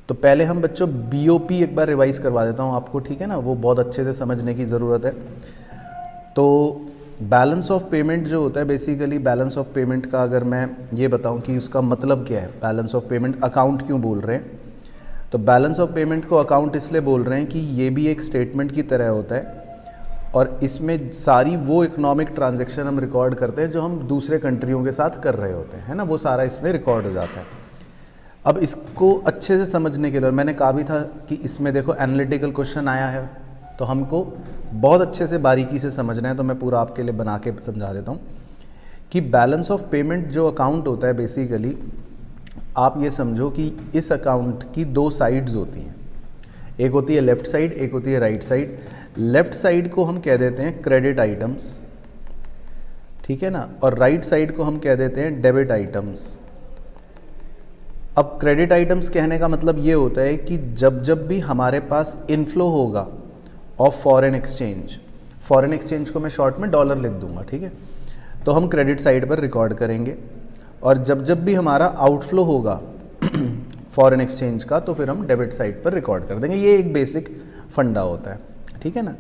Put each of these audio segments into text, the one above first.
तो पहले हम बच्चों बीओपी एक बार रिवाइज करवा देता हूँ आपको, ठीक है ना, वो बहुत अच्छे से समझने की ज़रूरत है। तो बैलेंस ऑफ पेमेंट जो होता है, बेसिकली बैलेंस ऑफ पेमेंट का अगर मैं ये बताऊं कि उसका मतलब क्या है, बैलेंस ऑफ पेमेंट अकाउंट क्यों बोल रहे हैं, तो बैलेंस ऑफ पेमेंट को अकाउंट इसलिए बोल रहे हैं कि ये भी एक स्टेटमेंट की तरह होता है और इसमें सारी वो इकोनॉमिक ट्रांजैक्शन हम रिकॉर्ड करते हैं जो हम दूसरे कंट्रियों के साथ कर रहे होते हैं, है ना, वो सारा इसमें रिकॉर्ड हो जाता है। अब इसको अच्छे से समझने के लिए, मैंने कहा भी था कि इसमें देखो एनालिटिकल क्वेश्चन आया है, तो हमको बहुत अच्छे से बारीकी से समझना है, तो मैं पूरा आपके लिए बना के समझा देता हूँ कि बैलेंस ऑफ पेमेंट जो अकाउंट होता है, बेसिकली आप ये समझो कि इस अकाउंट की दो साइड्स होती हैं, एक होती है लेफ़्ट साइड, एक होती है राइट साइड। लेफ़्ट साइड को हम कह देते हैं क्रेडिट आइटम्स, ठीक है ना, और राइट साइड को हम कह देते हैं डेबिट आइटम्स। अब क्रेडिट आइटम्स कहने का मतलब ये होता है कि जब जब भी हमारे पास इनफ्लो होगा of foreign exchange, foreign exchange को मैं शॉर्ट में डॉलर लिख दूंगा, ठीक है, तो हम क्रेडिट साइड पर रिकॉर्ड करेंगे, और जब जब भी हमारा आउटफ्लो होगा फॉरेन एक्सचेंज का, तो फिर हम डेबिट साइड पर रिकॉर्ड कर देंगे। ये एक बेसिक फंडा होता है, ठीक है ना।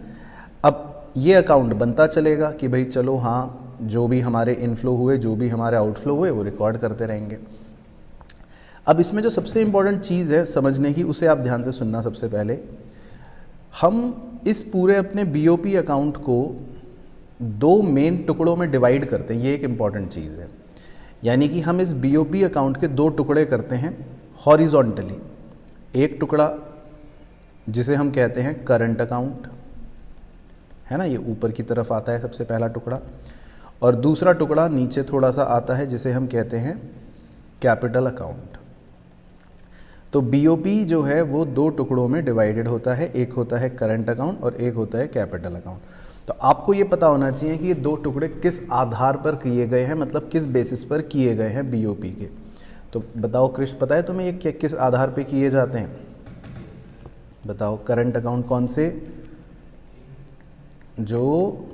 अब ये अकाउंट बनता चलेगा कि भाई चलो हाँ, जो भी हमारे इनफ्लो हुए, जो भी हमारे आउटफ्लो हुए, वो रिकॉर्ड करते रहेंगे। अब इसमें जो सबसे इम्पॉर्टेंट चीज़ है समझने की, उसे आप ध्यान से सुनना। सबसे पहले हम इस पूरे अपने बीओपी अकाउंट को दो मेन टुकड़ों में डिवाइड करते हैं, ये एक इम्पॉर्टेंट चीज़ है। यानी कि हम इस बीओपी अकाउंट के दो टुकड़े करते हैं हॉरिजॉन्टली। एक टुकड़ा जिसे हम कहते हैं करंट अकाउंट, है ना, ये ऊपर की तरफ आता है सबसे पहला टुकड़ा, और दूसरा टुकड़ा नीचे थोड़ा सा आता है जिसे हम कहते हैं कैपिटल अकाउंट। तो बीओपी जो है वो दो टुकड़ों में डिवाइडेड होता है, एक होता है करंट अकाउंट और एक होता है कैपिटल अकाउंट। तो आपको ये पता होना चाहिए कि ये दो टुकड़े किस आधार पर किए गए हैं, मतलब किस बेसिस पर किए गए हैं बीओपी के। तो बताओ क्रिश, पता है तुम्हें ये किस आधार पे किए जाते हैं? बताओ, करंट अकाउंट कौन से? जो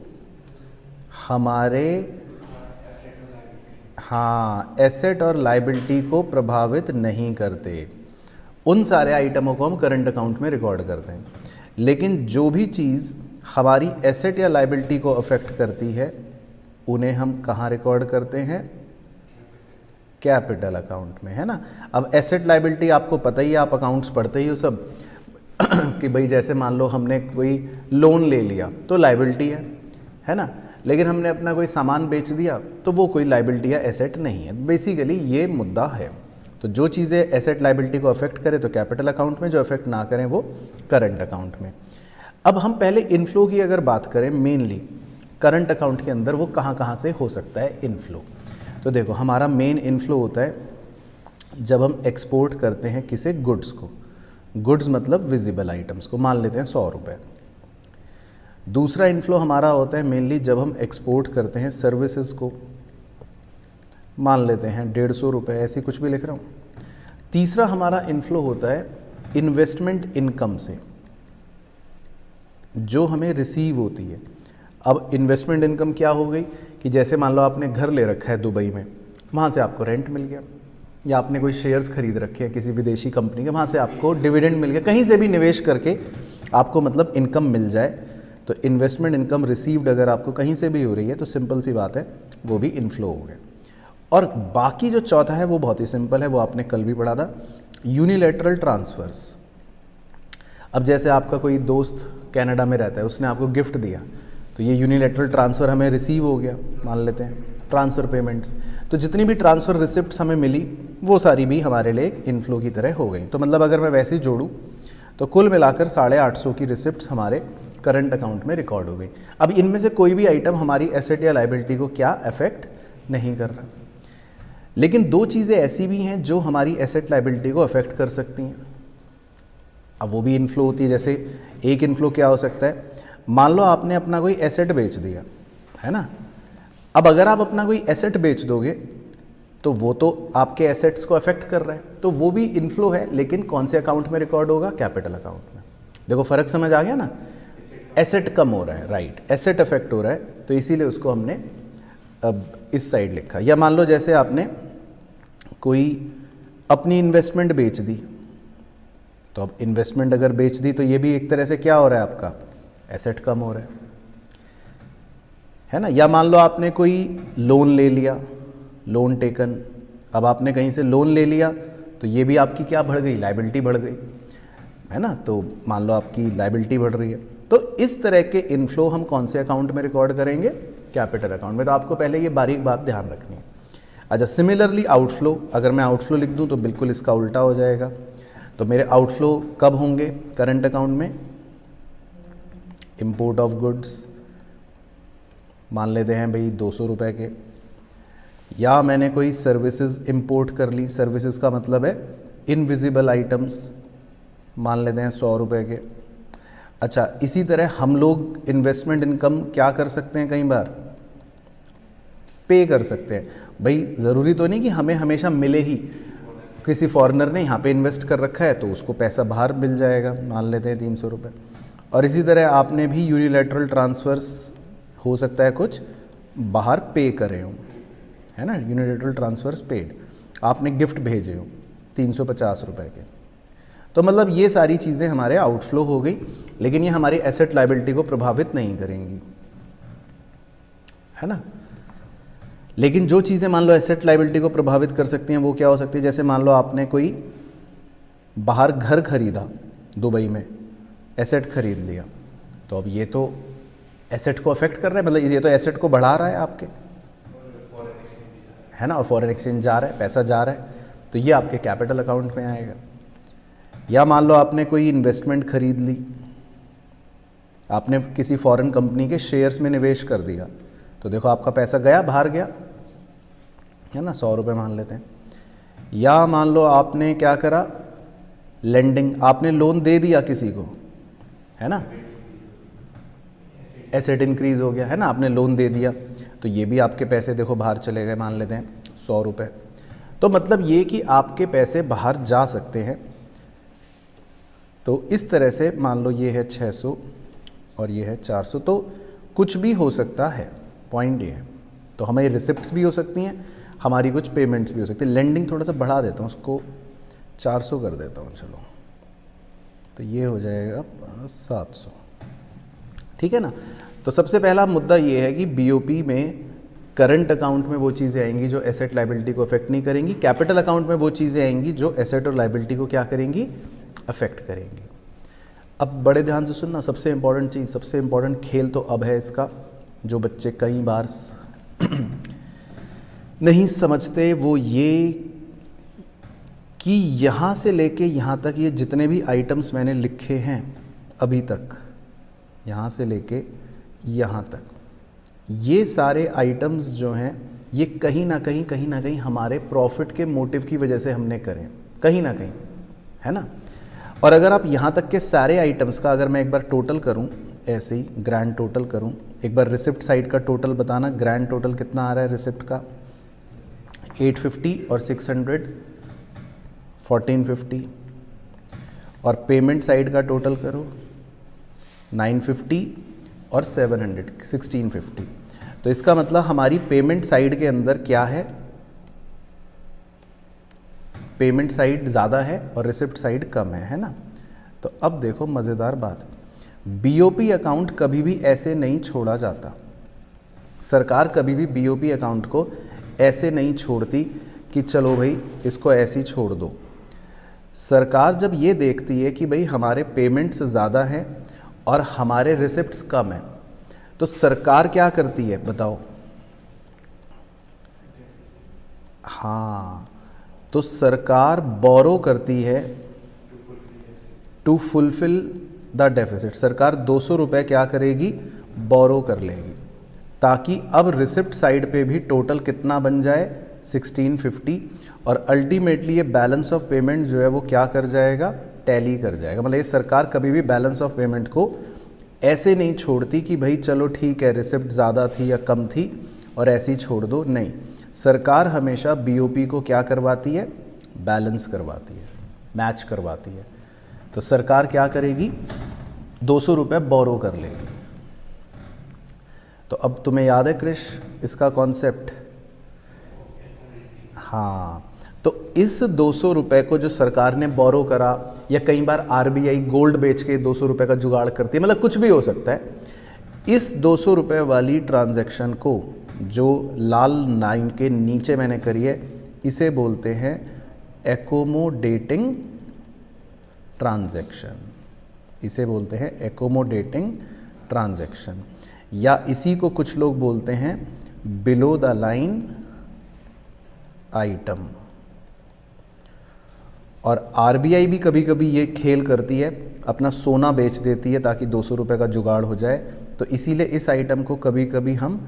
हमारे, हाँ, एसेट और लायबिलिटी को प्रभावित नहीं करते, उन सारे आइटमों को हम करंट अकाउंट में रिकॉर्ड करते हैं। लेकिन जो भी चीज़ हमारी एसेट या लायबिलिटी को अफेक्ट करती है, उन्हें हम कहाँ रिकॉर्ड करते हैं? कैपिटल अकाउंट में, है ना। अब एसेट लायबिलिटी आपको पता ही है, आप अकाउंट्स पढ़ते ही हो सब कि भाई जैसे मान लो हमने कोई लोन ले लिया तो लायबिलिटी है ना, लेकिन हमने अपना कोई सामान बेच दिया तो वो कोई लायबिलिटी या एसेट नहीं है। बेसिकली ये मुद्दा है। तो जो चीज़ें एसेट लायबिलिटी को अफेक्ट करें तो कैपिटल अकाउंट में, जो अफेक्ट ना करें वो करंट अकाउंट में। अब हम पहले इनफ्लो की अगर बात करें, मेनली करंट अकाउंट के अंदर वो कहाँ कहाँ से हो सकता है इनफ्लो। तो देखो, हमारा मेन इनफ्लो होता है जब हम एक्सपोर्ट करते हैं किसी गुड्स को, गुड्स मतलब विजिबल आइटम्स को, मान लेते हैं 100 रुपये। दूसरा इनफ्लो हमारा होता है मेनली जब हम एक्सपोर्ट करते हैं सर्विसेज को, मान लेते हैं 150 रुपये, ऐसी कुछ भी लिख रहा हूँ। तीसरा हमारा इनफ्लो होता है इन्वेस्टमेंट इनकम से, जो हमें रिसीव होती है। अब इन्वेस्टमेंट इनकम क्या हो गई कि जैसे मान लो आपने घर ले रखा है दुबई में, वहाँ से आपको रेंट मिल गया, या आपने कोई शेयर्स खरीद रखे हैं किसी विदेशी कंपनी के, वहाँ से आपको डिविडेंड मिल गया। कहीं से भी निवेश करके आपको मतलब इनकम मिल जाए, तो इन्वेस्टमेंट इनकम रिसीव्ड अगर आपको कहीं से भी हो रही है तो सिंपल सी बात है, वो भी इनफ्लो हो गया। और बाकी जो चौथा है वो बहुत ही सिंपल है, वो आपने कल भी पढ़ा था, यूनिलैटरल ट्रांसफ़र्स। अब जैसे आपका कोई दोस्त कनाडा में रहता है, उसने आपको गिफ्ट दिया, तो ये यूनिलैटरल ट्रांसफ़र हमें रिसीव हो गया, मान लेते हैं ट्रांसफ़र पेमेंट्स। तो जितनी भी ट्रांसफ़र रिसिप्ट्स हमें मिली वो सारी भी हमारे लिए एक इनफ्लो की तरह हो गई। तो मतलब अगर मैं वैसे ही जोड़ूँ तो कुल मिलाकर 850 की रिसिप्ट्स हमारे करंट अकाउंट में रिकॉर्ड हो गई। अब इनमें से कोई भी आइटम हमारी एसेट या लायबिलिटी को क्या अफेक्ट नहीं कर रहा, लेकिन दो चीज़ें ऐसी भी हैं जो हमारी एसेट लायबिलिटी को अफेक्ट कर सकती हैं। अब वो भी इनफ्लो होती है। जैसे एक इनफ्लो क्या हो सकता है, मान लो आपने अपना कोई एसेट बेच दिया, है ना। अब अगर आप अपना कोई एसेट बेच दोगे तो वो तो आपके एसेट्स को अफेक्ट कर रहा है, तो वो भी इनफ्लो है, लेकिन कौन से अकाउंट में रिकॉर्ड होगा? कैपिटल अकाउंट में। देखो फ़र्क समझ आ गया ना, एसेट कम हो रहा है, राइट, एसेट अफेक्ट हो रहा है, तो इसीलिए उसको हमने अब इस साइड लिखा। या मान लो जैसे आपने कोई अपनी इन्वेस्टमेंट बेच दी, तो अब इन्वेस्टमेंट अगर बेच दी तो ये भी एक तरह से क्या हो रहा है, आपका एसेट कम हो रहा है ना। या मान लो आपने कोई लोन ले लिया, लोन टेकन, अब आपने कहीं से लोन ले लिया तो ये भी आपकी क्या बढ़ गई, लायबिलिटी बढ़ गई, है ना। तो मान लो आपकी लायबिलिटी बढ़ रही है, तो इस तरह के इनफ्लो हम कौन से अकाउंट में रिकॉर्ड करेंगे, कैपिटल अकाउंट में। तो आपको पहले ये बारीक बात ध्यान रखनी है। अच्छा, सिमिलरली आउटफ्लो, अगर मैं आउटफ्लो लिख दूं तो बिल्कुल इसका उल्टा हो जाएगा। तो मेरे आउटफ्लो कब होंगे करंट अकाउंट में, इंपोर्ट ऑफ गुड्स मान लेते हैं भाई 200 रुपये के, या मैंने कोई सर्विसेज इंपोर्ट कर ली, सर्विसेज का मतलब है इनविजिबल आइटम्स, मान लेते हैं 100 रुपये के। अच्छा, इसी तरह हम लोग इन्वेस्टमेंट इनकम क्या कर सकते हैं, कई बार पे कर सकते हैं। भाई ज़रूरी तो नहीं कि हमें हमेशा मिले ही, किसी फॉरेनर ने यहाँ पे इन्वेस्ट कर रखा है तो उसको पैसा बाहर मिल जाएगा, मान लेते हैं 300 रुपये। और इसी तरह आपने भी यूनिलैटरल ट्रांसफ़र्स हो सकता है कुछ बाहर पे करे हों, है ना, यूनिलैटरल ट्रांसफ़र्स पेड, आपने गिफ्ट भेजे हो 350 रुपये के। तो मतलब ये सारी चीज़ें हमारे आउटफ्लो हो गई, लेकिन ये हमारी एसेट लायबिलिटी को प्रभावित नहीं करेंगी, है ना। लेकिन जो चीज़ें मान लो एसेट लायबिलिटी को प्रभावित कर सकती हैं वो क्या हो सकती है, जैसे मान लो आपने कोई बाहर घर खरीदा दुबई में, एसेट खरीद लिया, तो अब ये तो एसेट को अफेक्ट कर रहा है, मतलब ये तो एसेट को बढ़ा रहा है आपके, है ना, और फॉरेन एक्सचेंज जा रहा है, पैसा जा रहा है, तो ये आपके कैपिटल अकाउंट में आएगा। या मान लो आपने कोई इन्वेस्टमेंट खरीद ली, आपने किसी फॉरेन कंपनी के शेयर्स में निवेश कर दिया, तो देखो आपका पैसा गया, बाहर गया, है ना, 100 रुपये मान लेते हैं। या मान लो आपने क्या करा, लेंडिंग, आपने लोन दे दिया किसी को, है ना, एसेट इंक्रीज हो गया, है ना, आपने लोन दे दिया, तो ये भी आपके पैसे देखो बाहर चले गए, मान लेते हैं 100 रुपये। तो मतलब ये कि आपके पैसे बाहर जा सकते हैं। तो इस तरह से मान लो ये है 600 और ये है 400, तो कुछ भी हो सकता है, पॉइंट ये है। तो हमारी रिसिप्ट्स भी हो सकती हैं, हमारी कुछ पेमेंट्स भी हो सकती है। लेंडिंग थोड़ा सा बढ़ा देता हूँ, उसको 400 कर देता हूँ, चलो, तो ये हो जाएगा 700, ठीक है ना। तो सबसे पहला मुद्दा ये है कि बीओपी में करंट अकाउंट में वो चीज़ें आएंगी जो एसेट लायबिलिटी को अफेक्ट नहीं करेंगी, कैपिटल अकाउंट में वो चीज़ें आएंगी जो एसेट और लायबिलिटी को क्या करेंगी, अफेक्ट करेंगी। अब बड़े ध्यान से सुनना, सबसे इम्पॉर्टेंट चीज़, सबसे इम्पॉर्टेंट खेल तो अब है इसका, जो बच्चे कई बार नहीं समझते, वो ये कि यहाँ से लेके यहाँ तक ये जितने भी आइटम्स मैंने लिखे हैं अभी तक, यहाँ से लेके यहाँ तक, ये सारे आइटम्स जो हैं ये कहीं ना कहीं हमारे प्रॉफिट के मोटिव की वजह से हमने करें, कहीं ना कहीं, है ना। और अगर आप यहाँ तक के सारे आइटम्स का अगर मैं एक बार टोटल करूँ, ऐसे ही ग्रैंड टोटल करूँ, एक बार रिसिप्ट साइड का टोटल बताना, ग्रैंड टोटल कितना आ रहा है रिसिप्ट का, 850 और 600 1450, और पेमेंट साइड का टोटल करो 950 और 700 1650। तो इसका मतलब हमारी पेमेंट साइड के अंदर क्या है, पेमेंट साइड ज़्यादा है और रिसिप्ट साइड कम है ना। तो अब देखो मज़ेदार बात, बीओपी अकाउंट कभी भी ऐसे नहीं छोड़ा जाता, सरकार कभी भी बीओपी अकाउंट को ऐसे नहीं छोड़ती कि चलो भाई इसको ऐसे ही छोड़ दो। सरकार जब ये देखती है कि भाई हमारे पेमेंट्स ज़्यादा हैं और हमारे रिसिप्ट्स कम हैं, तो सरकार क्या करती है बताओ, हाँ, तो सरकार बोरो करती है टू फुलफिल द डेफिसिट। सरकार 200 रुपये क्या करेगी, बोरो कर लेगी, ताकि अब रिसिप्ट साइड पे भी टोटल कितना बन जाए 1650, और अल्टीमेटली ये बैलेंस ऑफ पेमेंट जो है वो क्या कर जाएगा, टैली कर जाएगा। मतलब ये सरकार कभी भी बैलेंस ऑफ पेमेंट को ऐसे नहीं छोड़ती कि भाई चलो ठीक है रिसिप्ट ज़्यादा थी या कम थी और ऐसे ही छोड़ दो, नहीं, सरकार हमेशा बीओपी को क्या करवाती है, बैलेंस करवाती है, मैच करवाती है। तो सरकार क्या करेगी, 200 रुपये बोरो कर लेगी। तो अब तुम्हें याद है क्रिश इसका कॉन्सेप्ट, हाँ, तो इस 200 रुपये को जो सरकार ने बोरो करा, या कई बार आरबीआई गोल्ड बेच के 200 रुपये का जुगाड़ करती है, मतलब कुछ भी हो सकता है, इस 200 रुपये वाली ट्रांजैक्शन को जो लाल लाइन के नीचे मैंने करी है, इसे बोलते हैं एकोमोडेटिंग ट्रांजैक्शन। इसे बोलते हैं एकोमोडेटिंग ट्रांजैक्शन, या इसी को कुछ लोग बोलते हैं बिलो द लाइन आइटम। और आरबीआई भी कभी कभी ये खेल करती है, अपना सोना बेच देती है ताकि 200 रुपये का जुगाड़ हो जाए, तो इसीलिए इस आइटम को कभी कभी हम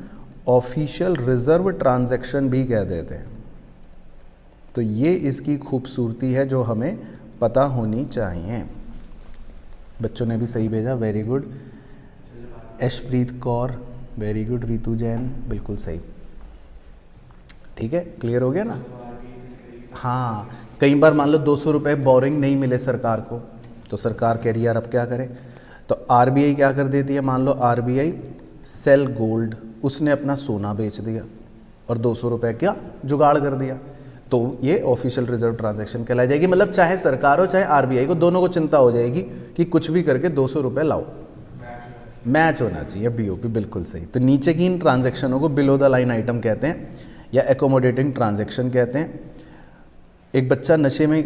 ऑफिशियल रिजर्व ट्रांजैक्शन भी कह देते हैं। तो ये इसकी खूबसूरती है जो हमें पता होनी चाहिए। बच्चों ने भी सही भेजा, very good. Yashpreet Kaur very good, Ritu Jain बिल्कुल सही। ठीक है, क्लियर हो गया ना। हाँ, कई बार मान लो 200 रुपये बोरिंग नहीं मिले सरकार को, तो सरकार कह रही है यार अब क्या करें, तो आरबीआई क्या कर देती है, मान लो आरबीआई सेल गोल्ड, उसने अपना सोना बेच दिया और 200 रुपये क्या जुगाड़ कर दिया, तो ये ऑफिशियल रिजर्व ट्रांजैक्शन कहलाई जाएगी। मतलब चाहे सरकार हो चाहे आरबीआई को, दोनों को चिंता हो जाएगी कि कुछ भी करके 200 रुपये लाओ, मैच होना चाहिए, बीओपी बिल्कुल सही। तो नीचे की इन ट्रांजैक्शनों को बिलो द लाइन आइटम कहते हैं या एकोमोडेटिंग ट्रांजैक्शन कहते हैं। एक बच्चा नशे में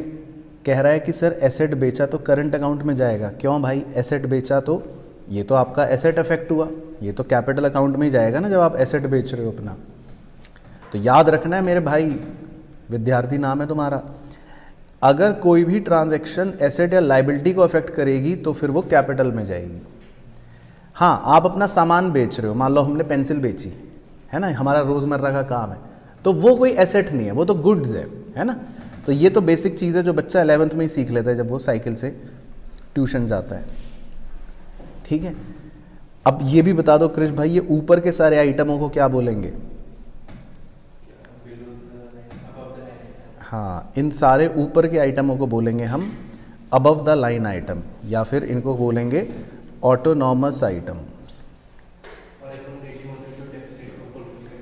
कह रहा है कि सर एसेट बेचा तो करंट अकाउंट में जाएगा, क्यों भाई, एसेट बेचा तो ये तो आपका एसेट अफेक्ट हुआ, ये तो कैपिटल अकाउंट में ही जाएगा ना जब आप एसेट बेच रहे हो अपना। तो याद रखना है मेरे भाई, विद्यार्थी नाम है तुम्हारा, अगर कोई भी ट्रांजैक्शन एसेट या लाइबिलिटी को अफेक्ट करेगी तो फिर वो कैपिटल में जाएगी। हाँ, आप अपना सामान बेच रहे हो, मान लो हमने पेंसिल बेची है ना, हमारा रोज़मर्रा का काम है, तो वो कोई एसेट नहीं है, वो तो गुड्स है ना। तो ये तो बेसिक चीज़ है जो बच्चा 11th में ही सीख लेता है जब वो साइकिल से ट्यूशन जाता है। ठीक है, अब ये भी बता दो कृष भाई, ये ऊपर के सारे आइटमों को क्या बोलेंगे। हाँ, इन सारे ऊपर के आइटमों को बोलेंगे हम अबव द लाइन आइटम, या फिर इनको बोलेंगे ऑटोनॉमस आइटम्स।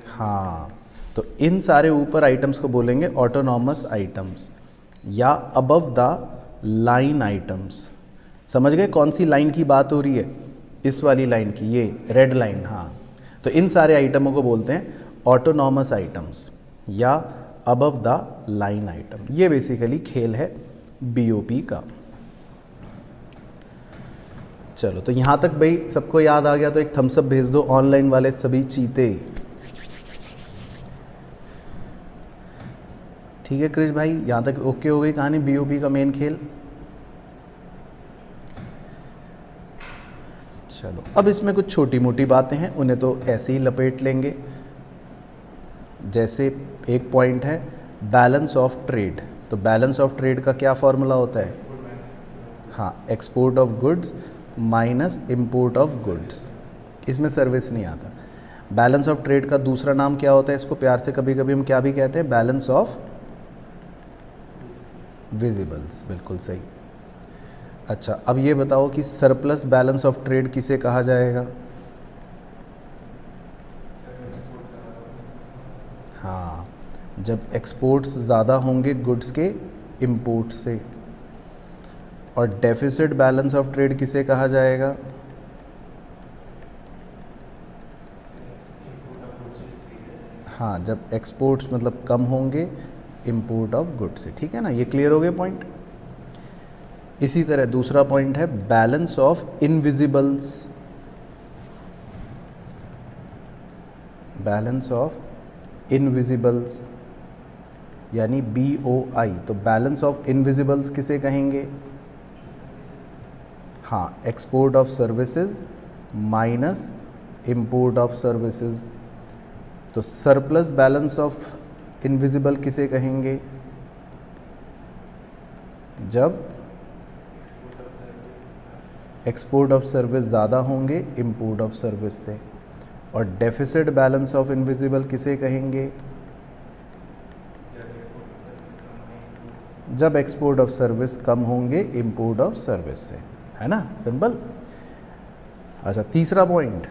हाँ, तो इन सारे ऊपर आइटम्स को बोलेंगे ऑटोनॉमस आइटम्स या अबव द लाइन आइटम्स। समझ गए कौन सी लाइन की बात हो रही है, इस वाली लाइन की, ये रेड लाइन। हाँ, तो इन सारे आइटमों को बोलते हैं ऑटोनॉमस आइटम्स या अबव द लाइन आइटम। ये बेसिकली खेल है बीओपी का। चलो, तो यहाँ तक भाई सबको याद आ गया, तो एक थम्सअप भेज दो ऑनलाइन वाले सभी चीते। ठीक है कृष भाई, यहाँ तक ओके हो गई कहानी बीओपी का मेन खेल। चलो, अब इसमें कुछ छोटी मोटी बातें हैं, उन्हें तो ऐसे ही लपेट लेंगे। जैसे एक पॉइंट है बैलेंस ऑफ ट्रेड, तो बैलेंस ऑफ ट्रेड का क्या फॉर्मूला होता है। हाँ, export of goods minus import of goods, इसमें सर्विस नहीं आता। बैलेंस ऑफ ट्रेड का दूसरा नाम क्या होता है, इसको प्यार से कभी कभी हम क्या भी कहते हैं, बैलेंस ऑफ विजिबल्स। बिल्कुल सही। अच्छा, अब ये बताओ कि सरप्लस बैलेंस ऑफ ट्रेड किसे कहा जाएगा। हाँ, जब एक्सपोर्ट्स ज़्यादा होंगे गुड्स के इंपोर्ट से। और डेफिसिट बैलेंस ऑफ ट्रेड किसे कहा जाएगा। हाँ, जब एक्सपोर्ट्स मतलब कम होंगे इंपोर्ट ऑफ गुड्स से। ठीक है ना, ये क्लियर हो गए पॉइंट। इसी तरह दूसरा पॉइंट है balance of invisibles. Balance of invisibles यानी BOI। तो बैलेंस ऑफ इनविजिबल्स किसे कहेंगे। हाँ, export of services minus import of services. तो सरप्लस बैलेंस ऑफ इनविजिबल किसे कहेंगे, जब एक्सपोर्ट ऑफ सर्विस ज़्यादा होंगे इंपोर्ट ऑफ सर्विस से। और डेफिसिट बैलेंस ऑफ इनविजिबल किसे कहेंगे, जब एक्सपोर्ट ऑफ सर्विस कम होंगे इंपोर्ट ऑफ सर्विस से। है ना, सिंपल। अच्छा, तीसरा पॉइंट,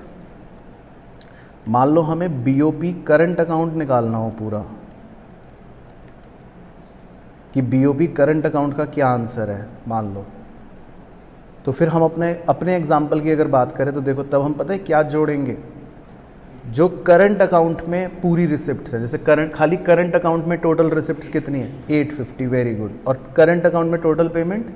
मान लो हमें बीओपी करंट अकाउंट निकालना हो पूरा, कि बीओपी करंट अकाउंट का क्या आंसर है मान लो, तो फिर हम अपने एग्जाम्पल की अगर बात करें तो देखो तब हम पता है क्या जोड़ेंगे, जो करंट अकाउंट में पूरी रिसिप्ट्स है, जैसे खाली करंट अकाउंट में टोटल रिसिप्ट्स कितनी है 850, वेरी गुड, और करंट अकाउंट में टोटल पेमेंट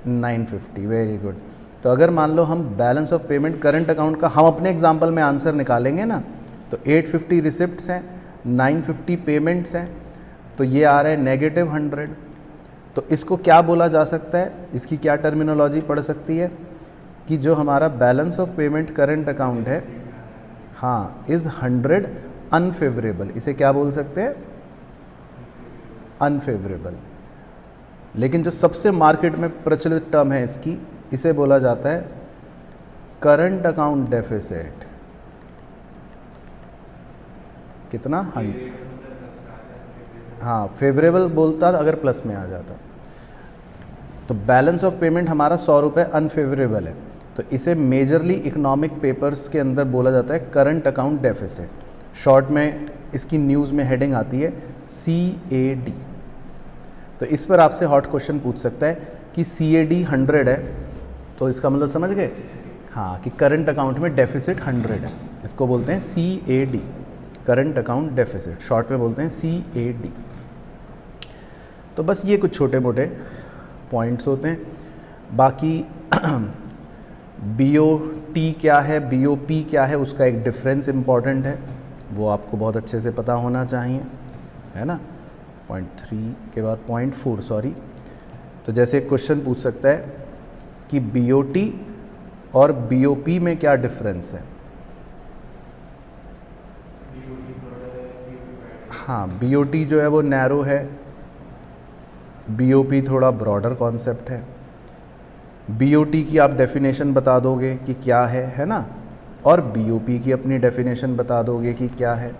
950, वेरी गुड। तो अगर मान लो हम balance of payment current account का हम अपने एग्जाम्पल में आंसर निकालेंगे ना, तो 850 रिसिप्ट्स हैं, 950 पेमेंट्स हैं, तो ये आ रहा है -100। तो इसको क्या बोला जा सकता है, इसकी क्या टर्मिनोलॉजी पड़ सकती है कि जो हमारा balance of payment current account है, हाँ, इज़ 100 अनफेवरेबल। इसे क्या बोल सकते हैं, अनफेवरेबल। लेकिन जो सबसे मार्केट में प्रचलित टर्म है इसकी, इसे बोला जाता है करंट अकाउंट डेफिसिट। कितना 100, हाँ, फेवरेबल बोलता अगर प्लस में आ जाता। तो बैलेंस ऑफ पेमेंट हमारा 100 रुपये अनफेवरेबल है, तो इसे मेजरली इकोनॉमिक पेपर्स के अंदर बोला जाता है करंट अकाउंट डेफिसिट। शॉर्ट में इसकी न्यूज़ में हेडिंग आती है CAD। तो इस पर आपसे हॉट क्वेश्चन पूछ सकता है कि CAD 100 है, तो इसका मतलब समझ गए, हाँ, कि करंट अकाउंट में डेफिसिट 100 है, इसको बोलते हैं CAD, current account deficit, short में बोलते हैं CAD। तो बस ये कुछ छोटे मोटे पॉइंट्स होते हैं। बाकी BOT क्या है, BOP क्या है, उसका एक डिफरेंस इम्पॉर्टेंट है, वो आपको बहुत अच्छे से पता होना चाहिए, है ना। पॉइंट 3 के बाद पॉइंट 4, सॉरी। तो जैसे क्वेश्चन पूछ सकता है कि BOT और BOP में क्या डिफरेंस है। हाँ, BOT जो है वो नैरो है, BOP थोड़ा ब्रॉडर कॉन्सेप्ट है। BOT की आप डेफिनेशन बता दोगे कि क्या है ना, और BOP की अपनी डेफिनेशन बता दोगे कि क्या है।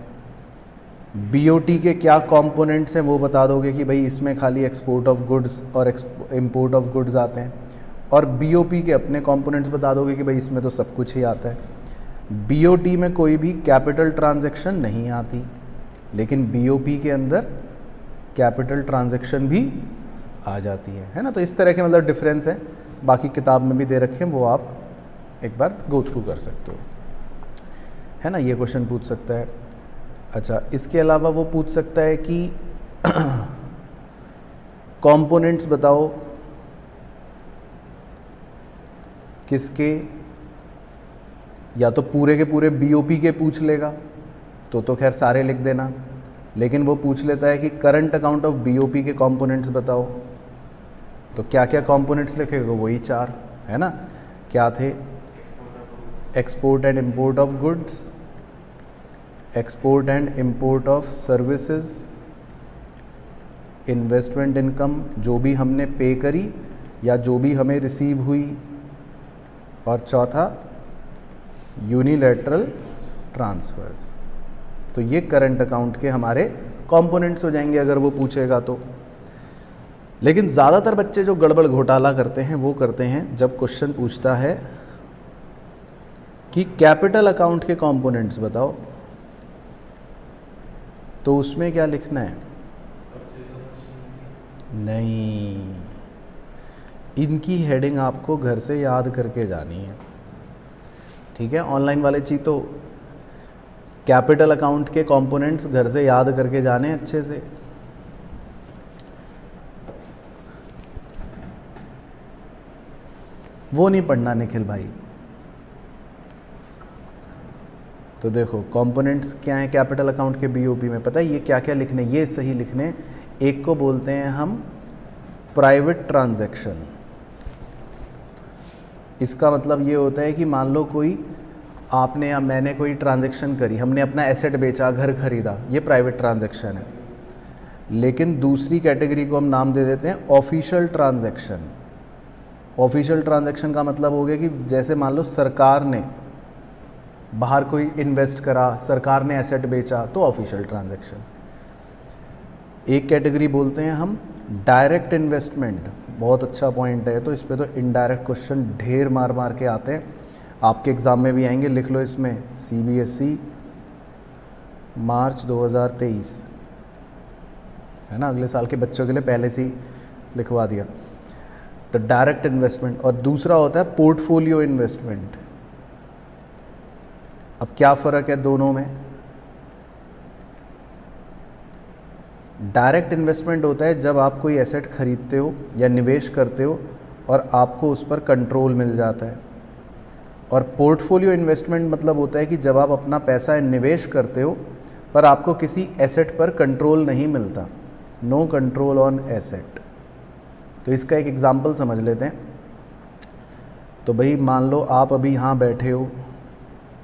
BOT के क्या कंपोनेंट्स हैं वो बता दोगे कि भाई इसमें खाली एक्सपोर्ट ऑफ गुड्स और इंपोर्ट ऑफ गुड्स आते हैं, और BOP के अपने कंपोनेंट्स बता दोगे कि भाई इसमें तो सब कुछ ही आता है। BOT में कोई भी कैपिटल ट्रांजैक्शन नहीं आती, लेकिन BOP के अंदर कैपिटल ट्रांजैक्शन भी आ जाती है ना। तो इस तरह के मतलब डिफरेंस है, बाकी किताब में भी दे रखे हैं, वो आप एक बार गो थ्रू कर सकते हो, है ना। ये क्वेश्चन पूछ सकता है। अच्छा, इसके अलावा वो पूछ सकता है कि कंपोनेंट्स बताओ किसके, या तो पूरे के पूरे BOP के पूछ लेगा तो खैर सारे लिख देना, लेकिन वो पूछ लेता है कि करंट अकाउंट ऑफ BOP के कंपोनेंट्स बताओ, तो क्या क्या कंपोनेंट्स लिखेगा, वही 4, है ना। क्या थे, export and import of goods, export and import of services, investment income जो भी हमने पे करी या जो भी हमें रिसीव हुई, और चौथा यूनिलैटरल ट्रांसफर्स। तो ये करंट अकाउंट के हमारे कंपोनेंट्स हो जाएंगे अगर वो पूछेगा तो। लेकिन ज़्यादातर बच्चे जो गड़बड़ घोटाला करते हैं वो करते हैं जब क्वेश्चन पूछता है कि कैपिटल अकाउंट के कंपोनेंट्स बताओ, तो उसमें क्या लिखना है, नहीं, इनकी हेडिंग आपको घर से याद करके जानी है, ठीक है। ऑनलाइन वाले चीज़ तो कैपिटल अकाउंट के कंपोनेंट्स घर से याद करके जाने अच्छे से। वो नहीं पढ़ना निखिल भाई। तो देखो कंपोनेंट्स क्या हैं कैपिटल अकाउंट के BOP में, पता है ये क्या क्या लिखने, ये सही लिखने। एक को बोलते हैं हम प्राइवेट ट्रांजैक्शन। इसका मतलब ये होता है कि मान लो कोई आपने या मैंने कोई ट्रांजैक्शन करी, हमने अपना एसेट बेचा, घर खरीदा, ये प्राइवेट ट्रांजैक्शन है। लेकिन दूसरी कैटेगरी को हम नाम दे देते हैं ऑफिशियल ट्रांजैक्शन। ऑफिशियल ट्रांजैक्शन का मतलब हो गया कि जैसे मान लो सरकार ने बाहर कोई इन्वेस्ट करा, सरकार ने एसेट बेचा, तो ऑफिशियल ट्रांजैक्शन। एक कैटेगरी बोलते हैं हम डायरेक्ट इन्वेस्टमेंट। बहुत अच्छा पॉइंट है, तो इस पे तो इनडायरेक्ट क्वेश्चन ढेर मार मार के आते हैं, आपके एग्ज़ाम में भी आएंगे, लिख लो इसमें CBSE मार्च 2023, है ना, अगले साल के बच्चों के लिए पहले से ही लिखवा दिया। तो डायरेक्ट इन्वेस्टमेंट, और दूसरा होता है पोर्टफोलियो इन्वेस्टमेंट। अब क्या फ़र्क है दोनों में? डायरेक्ट इन्वेस्टमेंट होता है जब आप कोई एसेट खरीदते हो या निवेश करते हो और आपको उस पर कंट्रोल मिल जाता है। और पोर्टफोलियो इन्वेस्टमेंट मतलब होता है कि जब आप अपना पैसा निवेश करते हो पर आपको किसी एसेट पर कंट्रोल नहीं मिलता, नो कंट्रोल ऑन एसेट। तो इसका एक एग्जांपल समझ लेते हैं। तो भाई मान लो आप अभी यहाँ बैठे हो,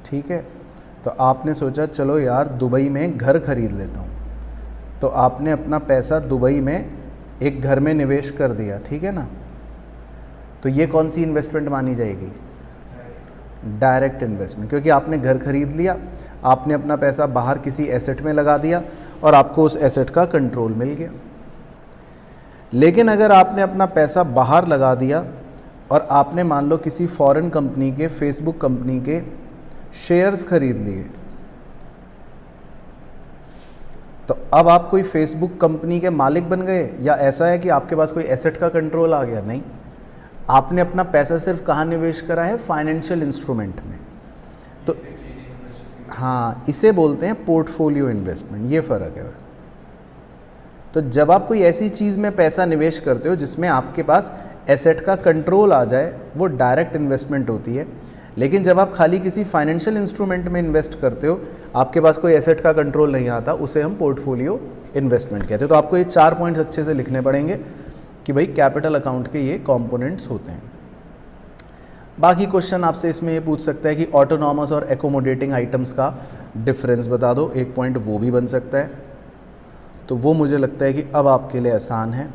ठीक है, तो आपने सोचा चलो यार दुबई में घर खरीद लेता हूँ, तो आपने अपना पैसा दुबई में एक घर में निवेश कर दिया, ठीक है ना। तो ये कौन सी इन्वेस्टमेंट मानी जाएगी? डायरेक्ट इन्वेस्टमेंट, क्योंकि आपने घर खरीद लिया, आपने अपना पैसा बाहर किसी एसेट में लगा दिया और आपको उस एसेट का कंट्रोल मिल गया। लेकिन अगर आपने अपना पैसा बाहर लगा दिया और आपने मान लो किसी फॉरेन कंपनी के, फेसबुक कंपनी के शेयर्स खरीद लिए, तो अब आप कोई फेसबुक कंपनी के मालिक बन गए, या ऐसा है कि आपके पास कोई एसेट का कंट्रोल आ गया? नहीं, आपने अपना पैसा सिर्फ कहाँ निवेश करा है? फाइनेंशियल इंस्ट्रूमेंट में। तो हाँ, इसे बोलते हैं पोर्टफोलियो इन्वेस्टमेंट, ये फ़र्क है। तो जब आप कोई ऐसी चीज़ में पैसा निवेश करते हो जिसमें आपके पास एसेट का कंट्रोल आ जाए, वो डायरेक्ट इन्वेस्टमेंट होती है। लेकिन जब आप खाली किसी फाइनेंशियल इंस्ट्रूमेंट में इन्वेस्ट करते हो, आपके पास कोई एसेट का कंट्रोल नहीं आता, उसे हम पोर्टफोलियो इन्वेस्टमेंट कहते हैं। तो आपको ये 4 पॉइंट्स अच्छे से लिखने पड़ेंगे कि भाई कैपिटल अकाउंट के ये कंपोनेंट्स होते हैं। बाकी क्वेश्चन आपसे इसमें ये पूछ सकता है कि ऑटोनॉमस और एकोमोडेटिंग आइटम्स का डिफरेंस बता दो, एक पॉइंट वो भी बन सकता है। तो वो मुझे लगता है कि अब आपके लिए आसान है।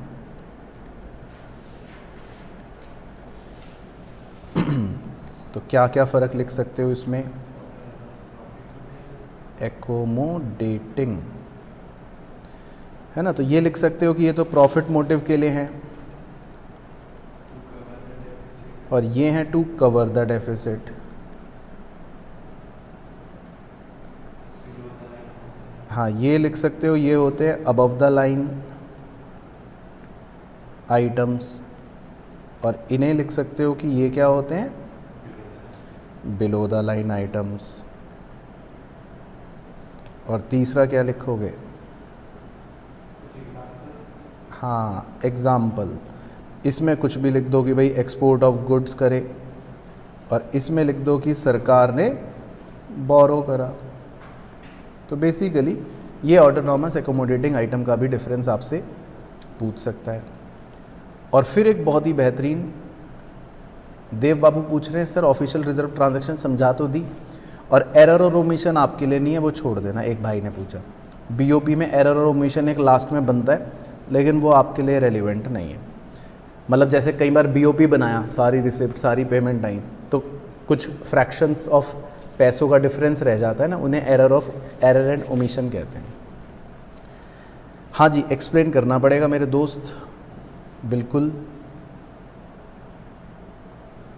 तो क्या क्या फ़र्क लिख सकते हो इसमें? एकोमोडेटिंग है ना, तो ये लिख सकते हो कि ये तो प्रॉफिट मोटिव के लिए हैं और ये हैं टू कवर द डेफिसिट। हाँ, ये लिख सकते हो, ये होते हैं अबव द लाइन आइटम्स, और इन्हें लिख सकते हो कि ये क्या होते हैं? Below the line items. और तीसरा क्या लिखोगे? हाँ, एग्जाम्पल। इसमें कुछ भी लिख दो कि भाई एक्सपोर्ट ऑफ गुड्स करे, और इसमें लिख दो कि सरकार ने बोरो करा। तो बेसिकली ये ऑटोनॉमस एकोमोडेटिंग आइटम का भी डिफरेंस आपसे पूछ सकता है। और फिर एक बहुत ही बेहतरीन, देव बाबू पूछ रहे हैं सर ऑफिशियल रिजर्व ट्रांजैक्शन समझा तो दी, और एरर और ओमिशन आपके लिए नहीं है, वो छोड़ देना। एक भाई ने पूछा बीओपी में एरर और ओमिशन एक लास्ट में बनता है, लेकिन वो आपके लिए रेलिवेंट नहीं है। मतलब जैसे कई बार बीओपी बनाया, सारी रिसिप्ट सारी पेमेंट आई, तो कुछ फ्रैक्शंस ऑफ पैसों का डिफरेंस रह जाता है ना, उन्हें एरर एंड ओमिशन कहते हैं। हाँ जी, एक्सप्लेन करना पड़ेगा मेरे दोस्त, बिल्कुल।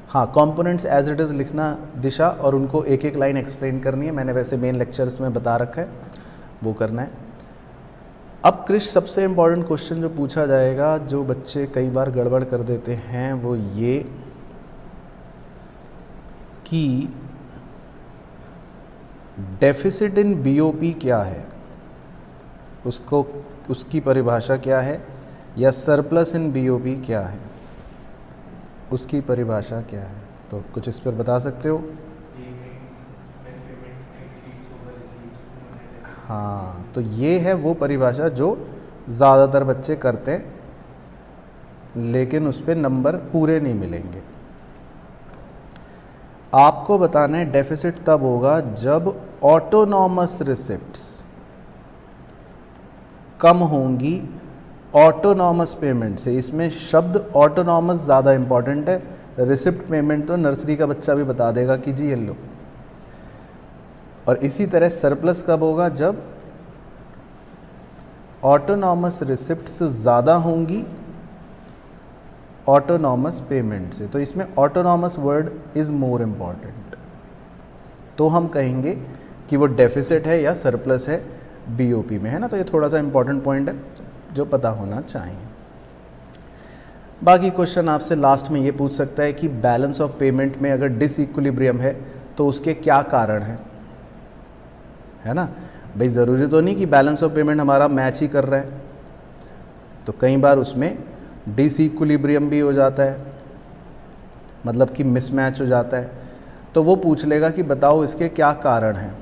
हाँ, कंपोनेंट्स एज इट इज़ लिखना दिशा, और उनको एक एक लाइन एक्सप्लेन करनी है। मैंने वैसे मेन लेक्चर्स में बता रखा है, वो करना है। अब क्रिश, सबसे इम्पॉर्टेंट क्वेश्चन जो पूछा जाएगा, जो बच्चे कई बार गड़बड़ कर देते हैं, वो ये कि डेफिसिट इन बीओपी क्या है, उसकी परिभाषा क्या है, या सरप्लस इन बीओपी क्या है, उसकी परिभाषा क्या है। तो कुछ इस पर बता सकते हो? हाँ, तो ये है वो परिभाषा जो ज़्यादातर बच्चे करते हैं, लेकिन उस पर नंबर पूरे नहीं मिलेंगे। आपको बताना है डेफिसिट तब होगा जब ऑटोनॉमस रिसिप्ट्स कम होंगी ऑटोनॉमस पेमेंट से। इसमें शब्द ऑटोनॉमस ज़्यादा इम्पॉर्टेंट है, रिसिप्ट पेमेंट तो नर्सरी का बच्चा भी बता देगा कि जी ये लो। और इसी तरह सरप्लस कब होगा? जब ऑटोनॉमस रिसिप्ट्स ज़्यादा होंगी ऑटोनॉमस पेमेंट से। तो इसमें autonomous word is more important. तो हम कहेंगे कि वो डेफिसिट है या सरप्लस है बीओपी में, है ना। तो ये थोड़ा सा इम्पॉर्टेंट पॉइंट है, जो पता होना चाहिए। बाकी क्वेश्चन आपसे लास्ट में ये पूछ सकता है कि बैलेंस ऑफ पेमेंट में अगर डिसइक्विलिब्रियम है तो उसके क्या कारण हैं, है ना। भाई ज़रूरी तो नहीं कि बैलेंस ऑफ पेमेंट हमारा मैच ही कर रहा है, तो कई बार उसमें डिसइक्विलिब्रियम भी हो जाता है, मतलब कि मिसमैच हो जाता है। तो वो पूछ लेगा कि बताओ इसके क्या कारण हैं,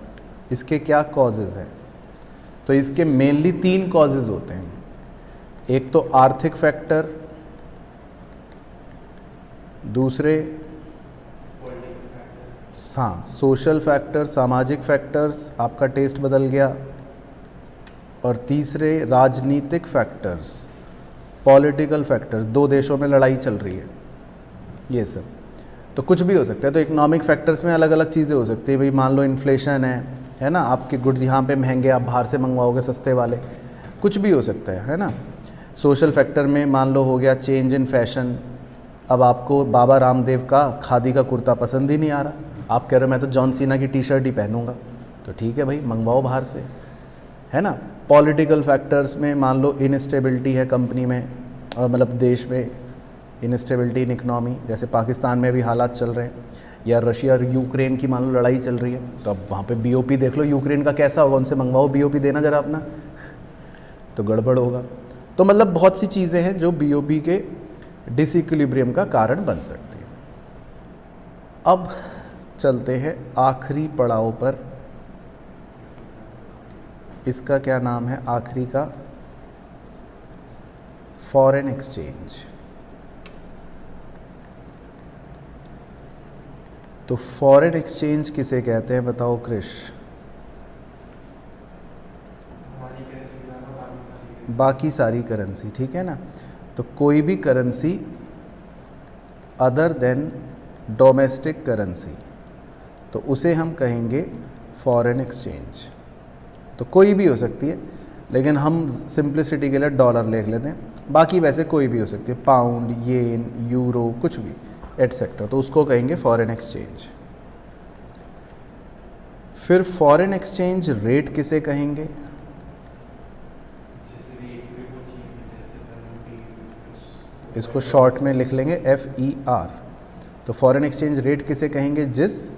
इसके क्या कॉजेज़ हैं। तो इसके मेनली 3 कॉजेज़ होते हैं। एक तो आर्थिक फैक्टर, दूसरे हाँ सोशल फैक्टर, सामाजिक फैक्टर्स, आपका टेस्ट बदल गया, और तीसरे राजनीतिक फैक्टर्स, पॉलिटिकल फैक्टर्स, 2 देशों में लड़ाई चल रही है, ये सब। तो कुछ भी हो सकता है। तो इकोनॉमिक फैक्टर्स में अलग अलग चीज़ें हो सकती है। भाई मान लो इन्फ्लेशन है ना, आपके गुड्स यहाँ पे महंगे, आप बाहर से मंगवाओगे सस्ते वाले, कुछ भी हो सकता है ना। सोशल फैक्टर में मान लो हो गया चेंज इन फैशन, अब आपको बाबा रामदेव का खादी का कुर्ता पसंद ही नहीं आ रहा, आप कह रहे हो मैं तो जॉन सीना की टी-शर्ट ही पहनूंगा, तो ठीक है भाई मंगवाओ बाहर से, है ना। पॉलिटिकल फैक्टर्स में मान लो इनस्टेबिलिटी है कंपनी में, और मतलब देश में इनस्टेबिलिटी इन इकनॉमी, जैसे पाकिस्तान में भी हालात चल रहे हैं, या रशिया और यूक्रेन की मान लो लड़ाई चल रही है, तो अब वहाँ पे बीओपी देख लो यूक्रेन का कैसा होगा, उनसे मंगवाओ बीओपी देना ज़रा अपना, तो गड़बड़ होगा। तो मतलब बहुत सी चीज़ें हैं जो बीओपी के डिसइक्विलिब्रियम का कारण बन सकती है। अब चलते हैं आखिरी पड़ाव पर, इसका क्या नाम है आखिरी का, फॉरेन एक्सचेंज। तो फॉरेन एक्सचेंज किसे कहते हैं बताओ क्रिश? बाकी सारी करेंसी, ठीक है ना। तो कोई भी currency other than domestic currency, तो उसे हम कहेंगे फॉरेन एक्सचेंज। तो कोई भी हो सकती है, लेकिन हम सिंप्लिसिटी के लिए डॉलर ले लेते हैं, बाकी वैसे कोई भी हो सकती है, पाउंड, येन, यूरो, कुछ भी एटसेट्रा, तो उसको कहेंगे फॉरेन एक्सचेंज। फिर फॉरेन एक्सचेंज रेट किसे कहेंगे? इसको शॉर्ट में लिख लेंगे FER। तो फॉरेन एक्सचेंज रेट किसे कहेंगे? जिस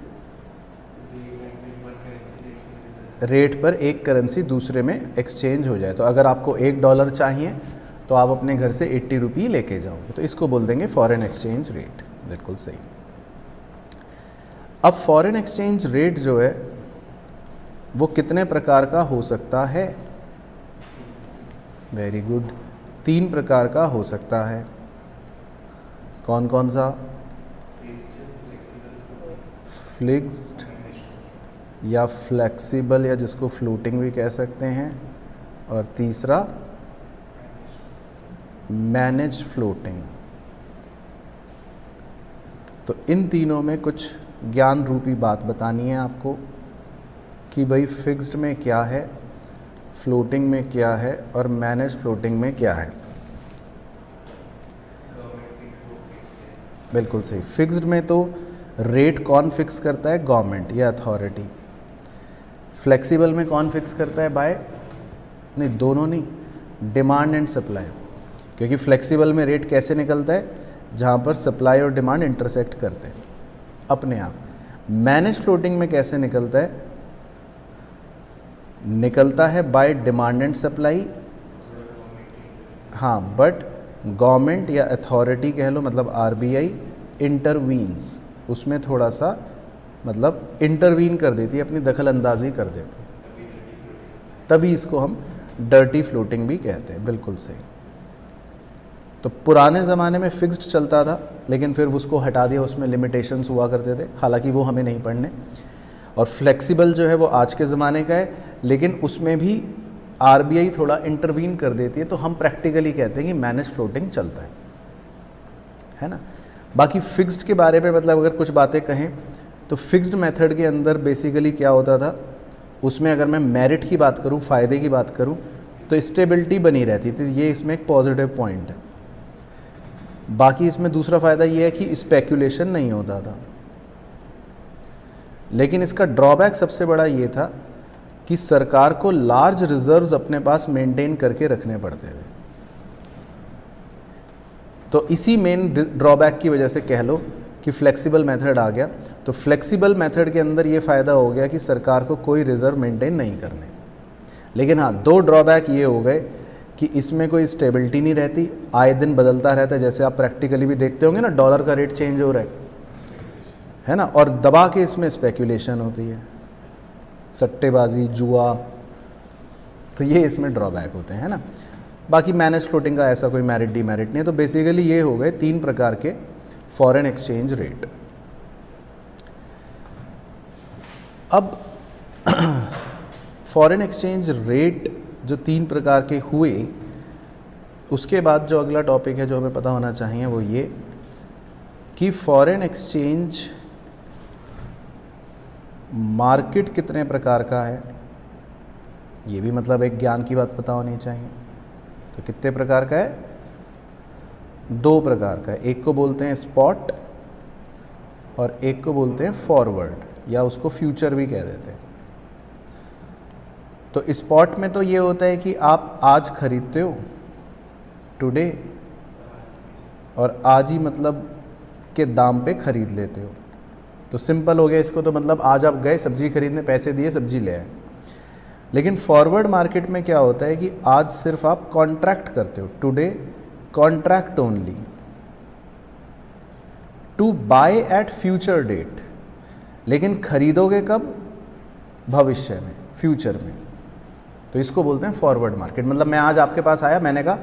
रेट पर एक करेंसी दूसरे में एक्सचेंज हो जाए। तो अगर आपको $1 चाहिए तो आप अपने घर से 80 रुपये लेके जाओगे, तो इसको बोल देंगे फॉरेन एक्सचेंज रेट। बिल्कुल सही। अब फॉरेन एक्सचेंज रेट जो है वो कितने प्रकार का हो सकता है? वेरी गुड, 3 प्रकार का हो सकता है। कौन कौन सा? फिक्स्ड या फ्लेक्सिबल, या जिसको फ्लोटिंग भी कह सकते हैं, और तीसरा मैनेज फ्लोटिंग। तो इन तीनों में कुछ ज्ञान रूपी बात बतानी है आपको कि भाई फिक्स्ड में क्या है, फ्लोटिंग में क्या है, और मैनेज फ्लोटिंग में क्या है। बिल्कुल सही। फिक्स्ड में तो रेट कौन फिक्स करता है? गवर्नमेंट या अथॉरिटी। फ्लेक्सिबल में कौन फिक्स करता है? बाय नहीं, दोनों नहीं, डिमांड एंड सप्लाई। क्योंकि फ्लेक्सिबल में रेट कैसे निकलता है? जहाँ पर सप्लाई और डिमांड इंटरसेक्ट करते हैं अपने आप। मैनेज फ्लोटिंग में कैसे निकलता है? निकलता है बाय डिमांड एंड सप्लाई, हाँ, बट गवर्नमेंट या अथॉरिटी कह लो, मतलब RBI इंटरवीन्स, उसमें थोड़ा सा मतलब इंटरवीन कर देती है, अपनी दखल अंदाजी कर देती है, तभी इसको हम डर्टी फ्लोटिंग भी कहते हैं। बिल्कुल सही। तो पुराने ज़माने में फिक्स्ड चलता था, लेकिन फिर उसको हटा दिया, उसमें लिमिटेशंस हुआ करते थे, हालांकि वो हमें नहीं पढ़ने। और फ्लेक्सिबल जो है वो आज के ज़माने का है, लेकिन उसमें भी RBI थोड़ा इंटरवीन कर देती है, तो हम प्रैक्टिकली कहते हैं कि मैनेज फ्लोटिंग चलता है ना। बाकी फिक्स्ड के बारे में मतलब अगर कुछ बातें कहें तो फिक्स्ड मेथड के अंदर बेसिकली क्या होता था, उसमें अगर मैं मेरिट की बात करूं, फ़ायदे की बात करूं, तो स्टेबिलिटी बनी रहती थी, ये इसमें एक पॉजिटिव पॉइंट है। बाकी इसमें दूसरा फ़ायदा ये है कि स्पेकुलेशन नहीं होता था, लेकिन इसका ड्रॉबैक सबसे बड़ा ये था कि सरकार को लार्ज रिजर्व्स अपने पास मेंटेन करके रखने पड़ते थे। तो इसी मेन ड्रॉबैक की वजह से कह लो कि फ्लेक्सिबल मेथड आ गया। तो फ्लेक्सिबल मेथड के अंदर ये फ़ायदा हो गया कि सरकार को कोई रिज़र्व मेंटेन नहीं करने। लेकिन हाँ, दो ड्रॉबैक ये हो गए कि इसमें कोई स्टेबिलिटी नहीं रहती, आए दिन बदलता रहता है। जैसे आप प्रैक्टिकली भी देखते होंगे ना, डॉलर का रेट चेंज हो रहा है ना, और दबा के इसमें स्पेकुलेशन होती है, सट्टेबाजी, जुआ, तो ये इसमें ड्रॉबैक होते हैं ना। बाकी मैनेज फ्लोटिंग का ऐसा कोई मेरिट डीमेरिट नहीं है। तो बेसिकली ये हो गए 3 प्रकार के फॉरेन एक्सचेंज रेट। अब फॉरेन एक्सचेंज रेट जो 3 प्रकार के हुए, उसके बाद जो अगला टॉपिक है जो हमें पता होना चाहिए वो ये कि फॉरेन एक्सचेंज मार्केट कितने प्रकार का है। ये भी मतलब एक ज्ञान की बात पता होनी चाहिए। तो कितने प्रकार का है? 2 प्रकार का है। एक को बोलते हैं स्पॉट और एक को बोलते हैं फॉरवर्ड, या उसको फ्यूचर भी कह देते हैं। तो स्पॉट में तो ये होता है कि आप आज खरीदते हो, टुडे, और आज ही मतलब के दाम पे खरीद लेते हो। तो सिंपल हो गया इसको, तो मतलब आज आप गए सब्जी खरीदने, पैसे दिए, सब्जी ले आए। लेकिन फॉरवर्ड मार्केट में क्या होता है कि आज सिर्फ आप कॉन्ट्रैक्ट करते हो, today contract only to buy at future date, लेकिन खरीदोगे कब? भविष्य में, फ्यूचर में। तो इसको बोलते हैं फॉरवर्ड मार्केट। मतलब मैं आज आपके पास आया, मैंने कहा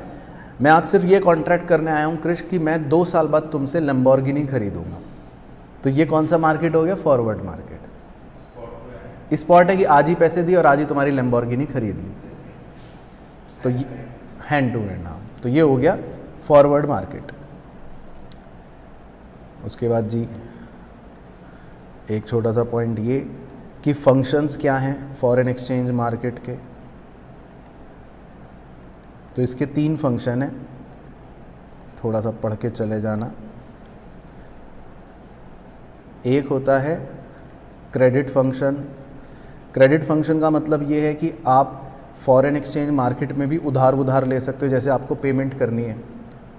मैं आज सिर्फ ये कॉन्ट्रैक्ट करने आया हूँ कृष कि मैं 2 साल बाद तुमसे लैम्बोर्गिनी खरीदूंगा। तो ये कौन सा मार्केट हो गया? Forward market. स्पॉट है कि आज ही पैसे दिए और आज ही तुम्हारी लैम्बोर्गिनी खरीद ली, तो ये हैंड टू हैंड। हाँ, तो ये हो गया फॉरवर्ड मार्केट। उसके बाद जी एक छोटा सा पॉइंट ये कि फंक्शंस क्या हैं फॉरेन एक्सचेंज मार्केट के। तो इसके 3 फंक्शन हैं, थोड़ा सा पढ़ के चले जाना। एक होता है क्रेडिट फंक्शन। क्रेडिट फंक्शन का मतलब ये है कि आप फॉरेन एक्सचेंज मार्केट में भी उधार ले सकते हो। जैसे आपको पेमेंट करनी है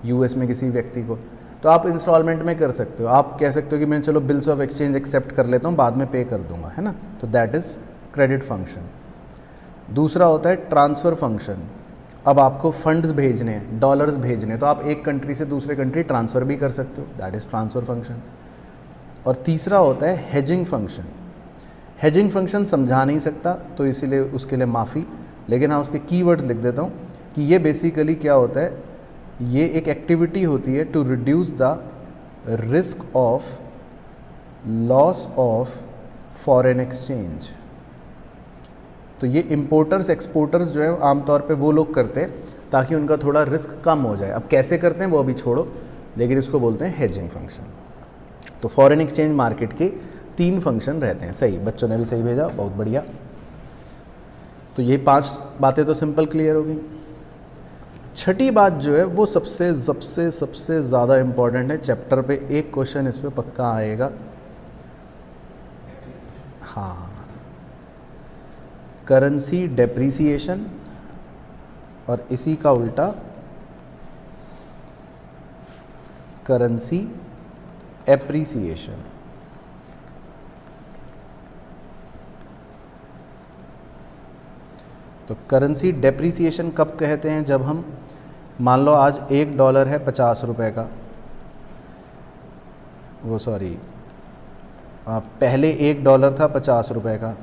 यूएस में किसी व्यक्ति को, तो आप इंस्टॉलमेंट में कर सकते हो। आप कह सकते हो कि मैं चलो बिल्स ऑफ एक्सचेंज एक्सेप्ट कर लेता हूँ, बाद में पे कर दूंगा, है ना। तो दैट इज़ क्रेडिट फंक्शन। दूसरा होता है ट्रांसफ़र फंक्शन। अब आपको फंड्स भेजने हैं, डॉलर्स भेजने हैं, तो आप एक कंट्री से दूसरे कंट्री ट्रांसफ़र भी कर सकते हो, दैट इज़ ट्रांसफ़र फंक्शन। और तीसरा होता है हेजिंग फंक्शन। हेजिंग फंक्शन समझा नहीं सकता, तो इसीलिए उसके लिए माफ़ी, लेकिन हाँ उसके कीवर्ड्स लिख देता हूँ कि ये बेसिकली क्या होता है। ये एक एक्टिविटी होती है to reduce the risk of loss of foreign exchange. तो ये इंपोर्टर्स एक्सपोर्टर्स जो है आमतौर पे वो लोग करते हैं ताकि उनका थोड़ा रिस्क कम हो जाए। अब कैसे करते हैं वो अभी छोड़ो, लेकिन इसको बोलते हैं हेजिंग फंक्शन। तो फॉरेन एक्सचेंज मार्केट के 3 फंक्शन रहते हैं। सही, बच्चों ने भी सही भेजा, बहुत बढ़िया। तो ये 5 बातें तो सिंपल क्लियर हो गई। छठी बात जो है वो सबसे ज़्यादा इम्पॉर्टेंट है। चैप्टर पे एक क्वेश्चन इस पे पक्का आएगा। हाँ, करेंसी डेप्रिसिएशन, और इसी का उल्टा करेंसी एप्रिसिएशन। तो करेंसी डेप्रिसिएशन कब कहते हैं? जब हम मान लो आज $1 है 50 रुपए का, वो सॉरी पहले $1 था 50 रुपए का,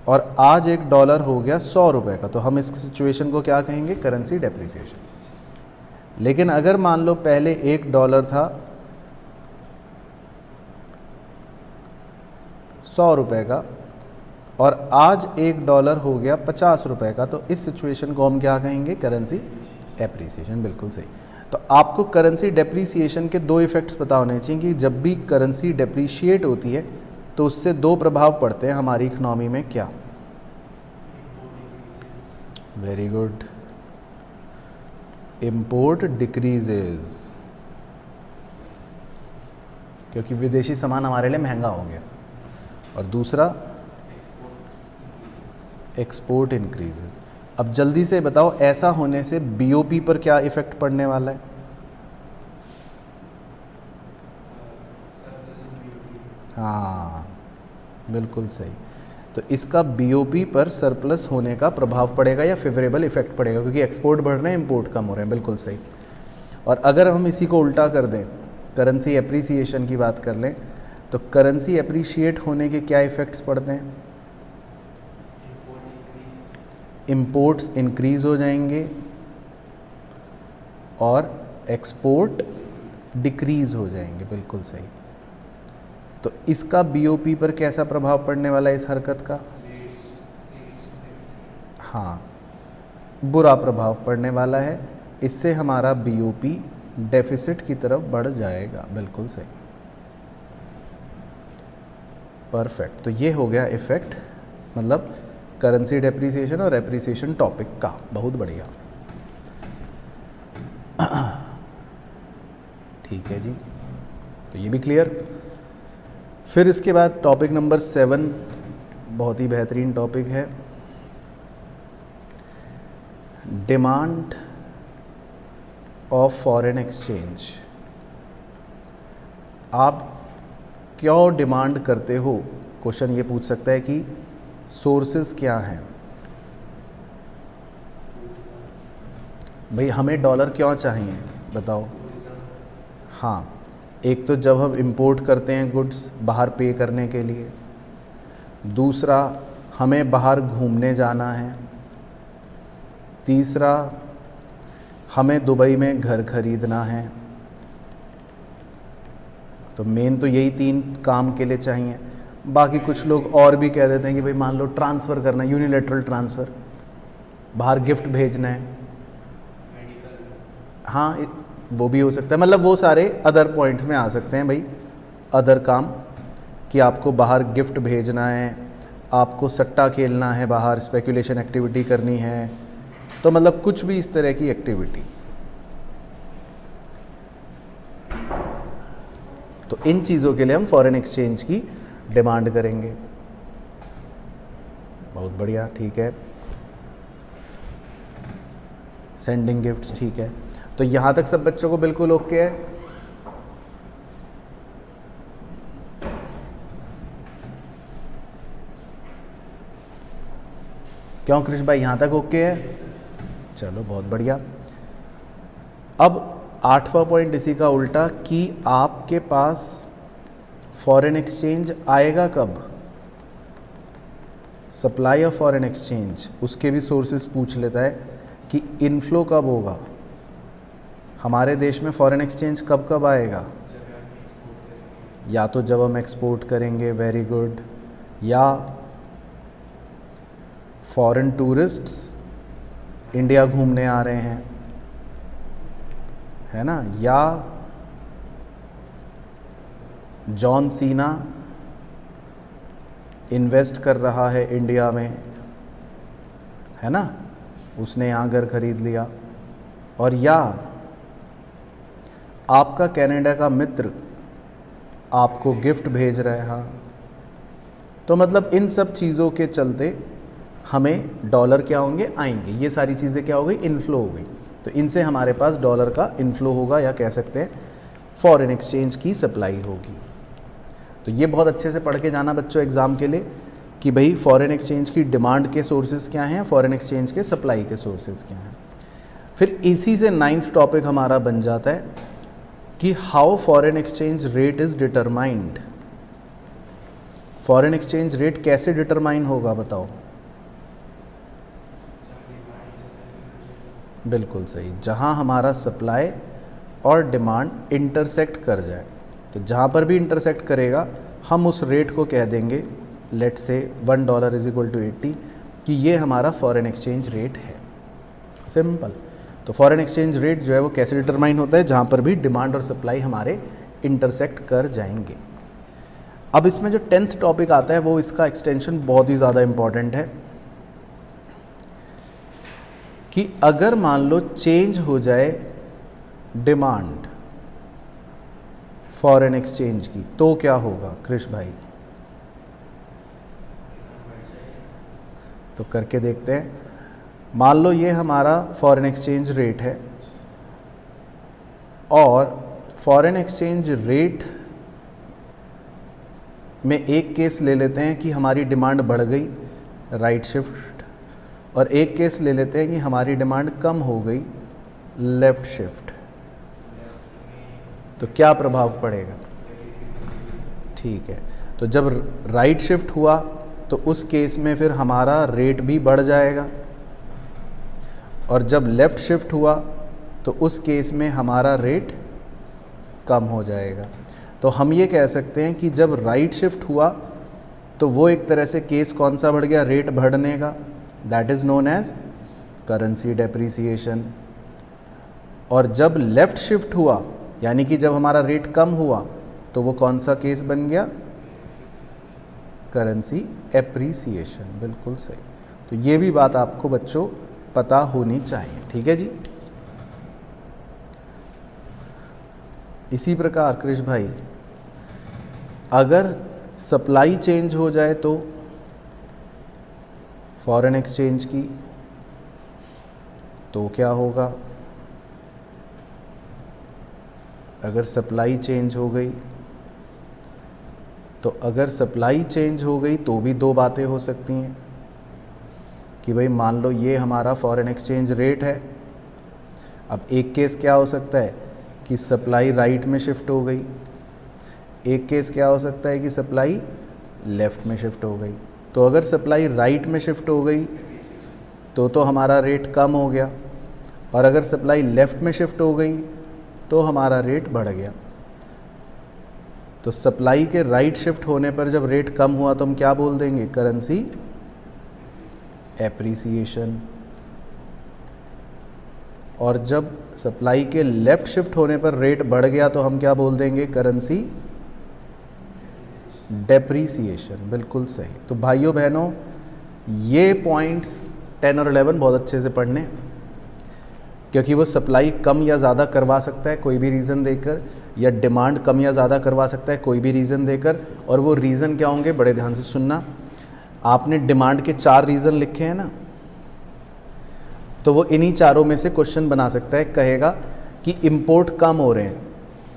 और आज $1 हो गया 100 रुपए का। तो हम इस सिचुएशन को क्या कहेंगे? Currency depreciation. लेकिन अगर मान लो पहले $1 था 100 रुपए का, और आज $1 हो गया 50 रुपए का, तो इस सिचुएशन को हम क्या कहेंगे? Currency appreciation. बिल्कुल सही। तो आपको करेंसी डेप्रिसिएशन के 2 इफ़ेक्ट्स पता होने चाहिए कि जब भी करेंसी डेप्रिशिएट होती है तो उससे 2 प्रभाव पड़ते हैं हमारी इकोनॉमी में। क्या? वेरी गुड, इंपोर्ट डिक्रीजेज, क्योंकि विदेशी सामान हमारे लिए महंगा हो गया। और दूसरा एक्सपोर्ट इंक्रीजेज। अब जल्दी से बताओ, ऐसा होने से बीओपी पर क्या इफ़ेक्ट पड़ने वाला है? हाँ बिल्कुल सही। तो इसका बीओपी पर सरप्लस होने का प्रभाव पड़ेगा या फेवरेबल इफेक्ट पड़ेगा, क्योंकि एक्सपोर्ट बढ़ रहे हैं इंपोर्ट कम हो रहे हैं। बिल्कुल सही। और अगर हम इसी को उल्टा कर दें, करेंसी एप्रिसिएशन की बात कर लें, तो करेंसी एप्रिशिएट होने के क्या इफ़ेक्ट्स पड़ते हैं? इंपोर्ट्स इंक्रीज हो जाएंगे और एक्सपोर्ट डिक्रीज हो जाएंगे। बिल्कुल सही। तो इसका बीओपी पर कैसा प्रभाव पड़ने वाला है इस हरकत का? हाँ, बुरा प्रभाव पड़ने वाला है। इससे हमारा बीओपी डेफिसिट की तरफ बढ़ जाएगा। बिल्कुल सही, परफेक्ट। तो ये हो गया इफ़ेक्ट, मतलब करेंसी डेप्रिसिएशन और एप्रिसिएशन टॉपिक का। बहुत बढ़िया, ठीक है जी। तो ये भी क्लियर। फिर इसके बाद टॉपिक नंबर 7 बहुत ही बेहतरीन टॉपिक है, डिमांड ऑफ फॉरेन एक्सचेंज। आप क्यों डिमांड करते हो? क्वेश्चन ये पूछ सकता है कि सोर्सेस क्या हैं। भाई हमें डॉलर क्यों चाहिए बताओ? हाँ, एक तो जब हम इंपोर्ट करते हैं गुड्स बाहर पे करने के लिए, दूसरा हमें बाहर घूमने जाना है, तीसरा हमें दुबई में घर खरीदना है। तो मेन तो यही 3 काम के लिए चाहिए। बाकी कुछ लोग और भी कह देते हैं कि भाई मान लो ट्रांसफ़र करना है, यूनिलेटरल ट्रांसफ़र, बाहर गिफ्ट भेजना है। हाँ, वो भी हो सकता है। मतलब वो सारे अदर पॉइंट्स में आ सकते हैं भाई, अदर काम, कि आपको बाहर गिफ्ट भेजना है, आपको सट्टा खेलना है, बाहर स्पेकुलेशन एक्टिविटी करनी है, तो मतलब कुछ भी इस तरह की एक्टिविटी। तो इन चीज़ों के लिए हम फॉरेन एक्सचेंज की डिमांड करेंगे। बहुत बढ़िया, ठीक है। सेंडिंग गिफ्ट्स, ठीक है। तो यहाँ तक सब बच्चों को बिल्कुल ओके है? क्यों कृष भाई, यहाँ तक ओके है? चलो बहुत बढ़िया। अब 8वां पॉइंट इसी का उल्टा, कि आपके पास फॉरेन एक्सचेंज आएगा कब? सप्लाई ऑफ फॉरेन एक्सचेंज, उसके भी सोर्सेज पूछ लेता है कि इनफ्लो कब होगा हमारे देश में, फॉरेन एक्सचेंज कब कब आएगा? या तो जब हम एक्सपोर्ट करेंगे, वेरी गुड, या फॉरेन टूरिस्ट्स इंडिया घूमने आ रहे हैं, है ना, या जॉन सीना इन्वेस्ट कर रहा है इंडिया में, है ना, उसने यहाँ घर खरीद लिया, और या आपका कनाडा का मित्र आपको गिफ्ट भेज रहा है। हाँ, तो मतलब इन सब चीज़ों के चलते हमें डॉलर क्या होंगे, आएंगे। ये सारी चीज़ें क्या हो गई, इनफ्लो हो गई। तो इनसे हमारे पास डॉलर का इनफ्लो होगा, या कह सकते हैं फॉरेन एक्सचेंज की सप्लाई होगी। तो ये बहुत अच्छे से पढ़ के जाना बच्चों एग्ज़ाम के लिए, कि भाई फॉरेन एक्सचेंज की डिमांड के सोर्सेज क्या हैं, फॉरेन एक्सचेंज के सप्लाई के सोर्सेज क्या हैं। फिर इसी से 9th टॉपिक हमारा बन जाता है कि how foreign exchange rate is determined. Foreign exchange rate कैसे डिटरमाइन होगा बताओ? बिल्कुल सही, जहां हमारा सप्लाई और डिमांड इंटरसेक्ट कर जाए। तो जहां पर भी इंटरसेक्ट करेगा हम उस रेट को कह देंगे, let's say $1 is equal to 80, कि ये हमारा फॉरेन एक्सचेंज रेट है। सिंपल। तो फॉरेन एक्सचेंज रेट जो है वो कैसे डिटरमाइन होता है? जहाँ पर भी डिमांड और सप्लाई हमारे इंटरसेक्ट कर जाएंगे। अब इसमें जो 10th टॉपिक आता है वो इसका एक्सटेंशन बहुत ही ज़्यादा इम्पॉर्टेंट है, कि अगर मान लो चेंज हो जाए डिमांड फॉरेन एक्सचेंज की, तो क्या होगा कृष भाई? तो करके देखते हैं। मान लो ये हमारा फॉरेन एक्सचेंज रेट है, और फॉरेन एक्सचेंज रेट में एक केस ले लेते हैं कि हमारी डिमांड बढ़ गई, राइट शिफ्ट, और एक केस ले लेते हैं कि हमारी डिमांड कम हो गई, लेफ़्ट शिफ्ट, तो क्या प्रभाव पड़ेगा? ठीक है, तो जब राइट शिफ्ट हुआ तो उस केस में फिर हमारा रेट भी बढ़ जाएगा, और जब लेफ़्ट शिफ्ट हुआ तो उस केस में हमारा रेट कम हो जाएगा। तो हम ये कह सकते हैं कि जब राइट शिफ्ट हुआ तो वो एक तरह से केस कौन सा बढ़ गया? रेट बढ़ने का, that is known as currency depreciation. और जब लेफ़्ट शिफ्ट हुआ यानी कि जब हमारा रेट कम हुआ तो वो कौन सा केस बन गया? Currency appreciation. बिल्कुल सही। तो ये भी बात आपको बच्चों पता होनी चाहिए, ठीक है जी। इसी प्रकार कृष भाई, अगर सप्लाई चेंज हो जाए तो फॉरेन एक्सचेंज की, तो क्या होगा? अगर सप्लाई चेंज हो गई तो भी दो बातें हो सकती हैं कि भाई मान लो ये हमारा फॉरेन एक्सचेंज रेट है। अब एक केस क्या हो सकता है कि सप्लाई राइट में शिफ्ट हो गई, एक केस क्या हो सकता है कि सप्लाई लेफ़्ट में शिफ्ट हो गई। तो अगर सप्लाई राइट में शिफ्ट हो गई तो हमारा रेट कम हो गया, और अगर सप्लाई लेफ़्ट में शिफ्ट हो गई तो हमारा रेट बढ़ गया। तो सप्लाई के राइट शिफ्ट होने पर जब रेट कम हुआ तो हम क्या बोल देंगे? Currency appreciation. और जब सप्लाई के लेफ़्ट शिफ्ट होने पर रेट बढ़ गया तो हम क्या बोल देंगे? Currency depreciation. बिल्कुल सही। तो भाइयों बहनों, ये पॉइंट्स 10 और 11 बहुत अच्छे से पढ़ने, क्योंकि वो सप्लाई कम या ज़्यादा करवा सकता है कोई भी रीज़न देकर, या डिमांड कम या ज़्यादा करवा सकता है कोई भी रीज़न देकर। और वो रीज़न क्या होंगे? बड़े ध्यान से सुनना। आपने डिमांड के 4 रीज़न लिखे हैं ना, तो वो इन्हीं चारों में से क्वेश्चन बना सकता है। कहेगा कि इंपोर्ट कम हो रहे हैं